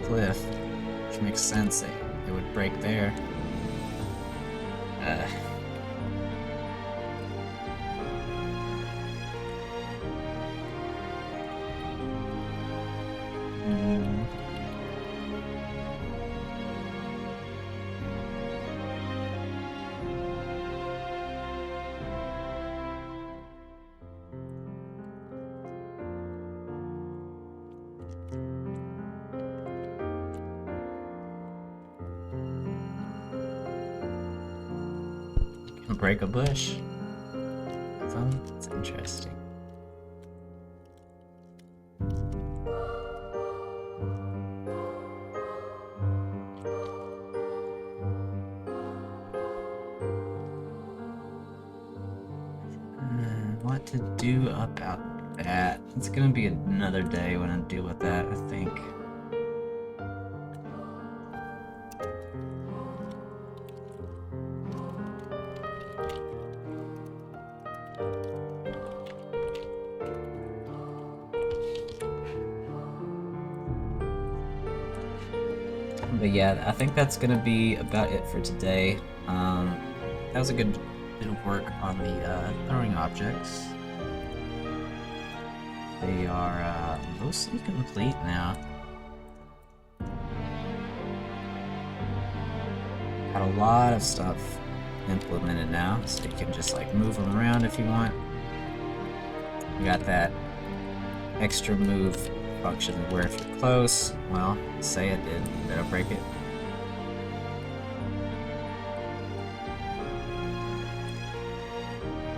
the cliff, which makes sense that it would break there. Break a bush. So, it's interesting. What to do about that? It's gonna be another day when I deal with that, I think. But yeah, I think that's gonna be about it for today. That was a good bit of work on the throwing objects. They are mostly complete now. Got a lot of stuff implemented now, so you can just like move them around if you want. You got that extra move function where if you're close, well, say it did, that'll break it.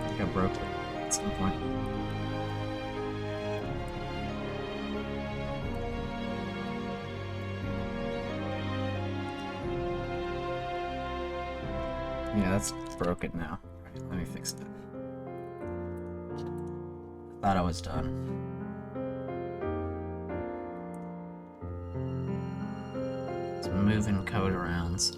I think I broke it at some point. Yeah, that's broken now. Alright, let me fix that. I thought I was done. It's moving code around, so.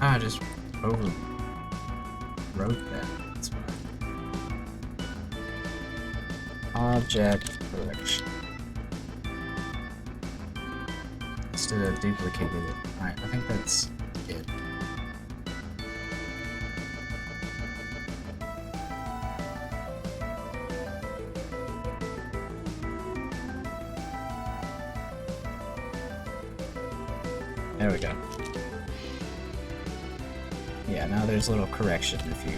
I just overwrote that. That's why. Object correction. Instead of duplicated it. Alright, I think that's it. There we go. Yeah, now there's a little correction if you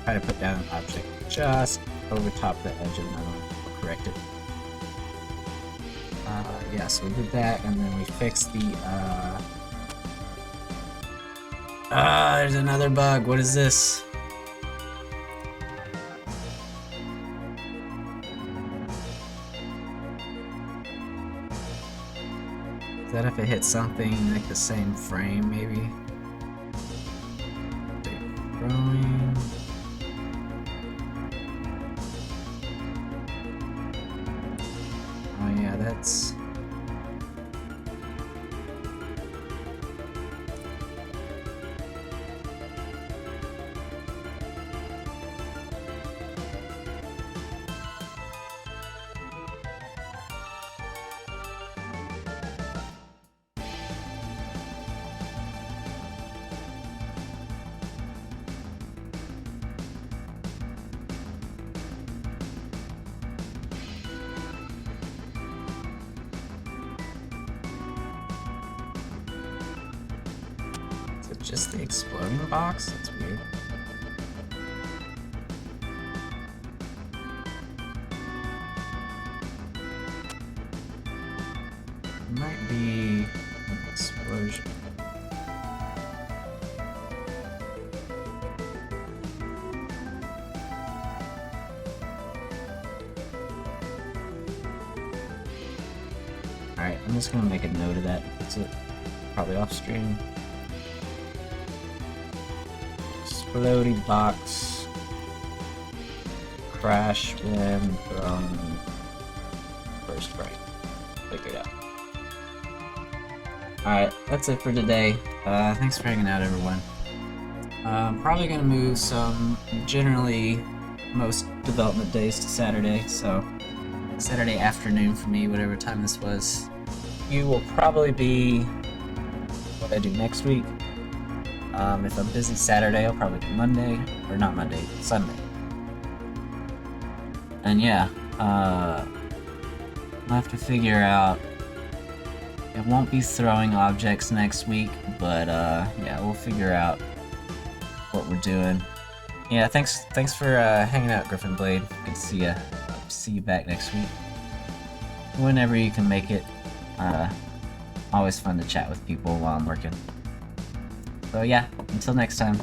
try to put down an object just over top the edge, and then it'll correct it. Yeah, so we did that, and then we fixed the, there's another bug. What is this? Is that if it hits something like the same frame, maybe? Growing. Oh yeah, that's... just the exploding box? That's weird. It might be an explosion. Alright, I'm just gonna make a note of that. That's it. Probably off stream. Explodey box. Crash when thrown first frame. Figure it out. Alright, that's it for today. Thanks for hanging out, everyone. I'm probably gonna move some, generally, most development days to Saturday, so Saturday afternoon for me, whatever time this was. You will probably be what I do next week. If I'm busy Saturday, I'll probably do Monday, or not Monday, Sunday. And yeah, I'll have to figure out. It won't be throwing objects next week, but yeah, we'll figure out what we're doing. Yeah, thanks for hanging out, Griffin Blade. Good to see you. See you back next week. Whenever you can make it. Always fun to chat with people while I'm working. So yeah, until next time.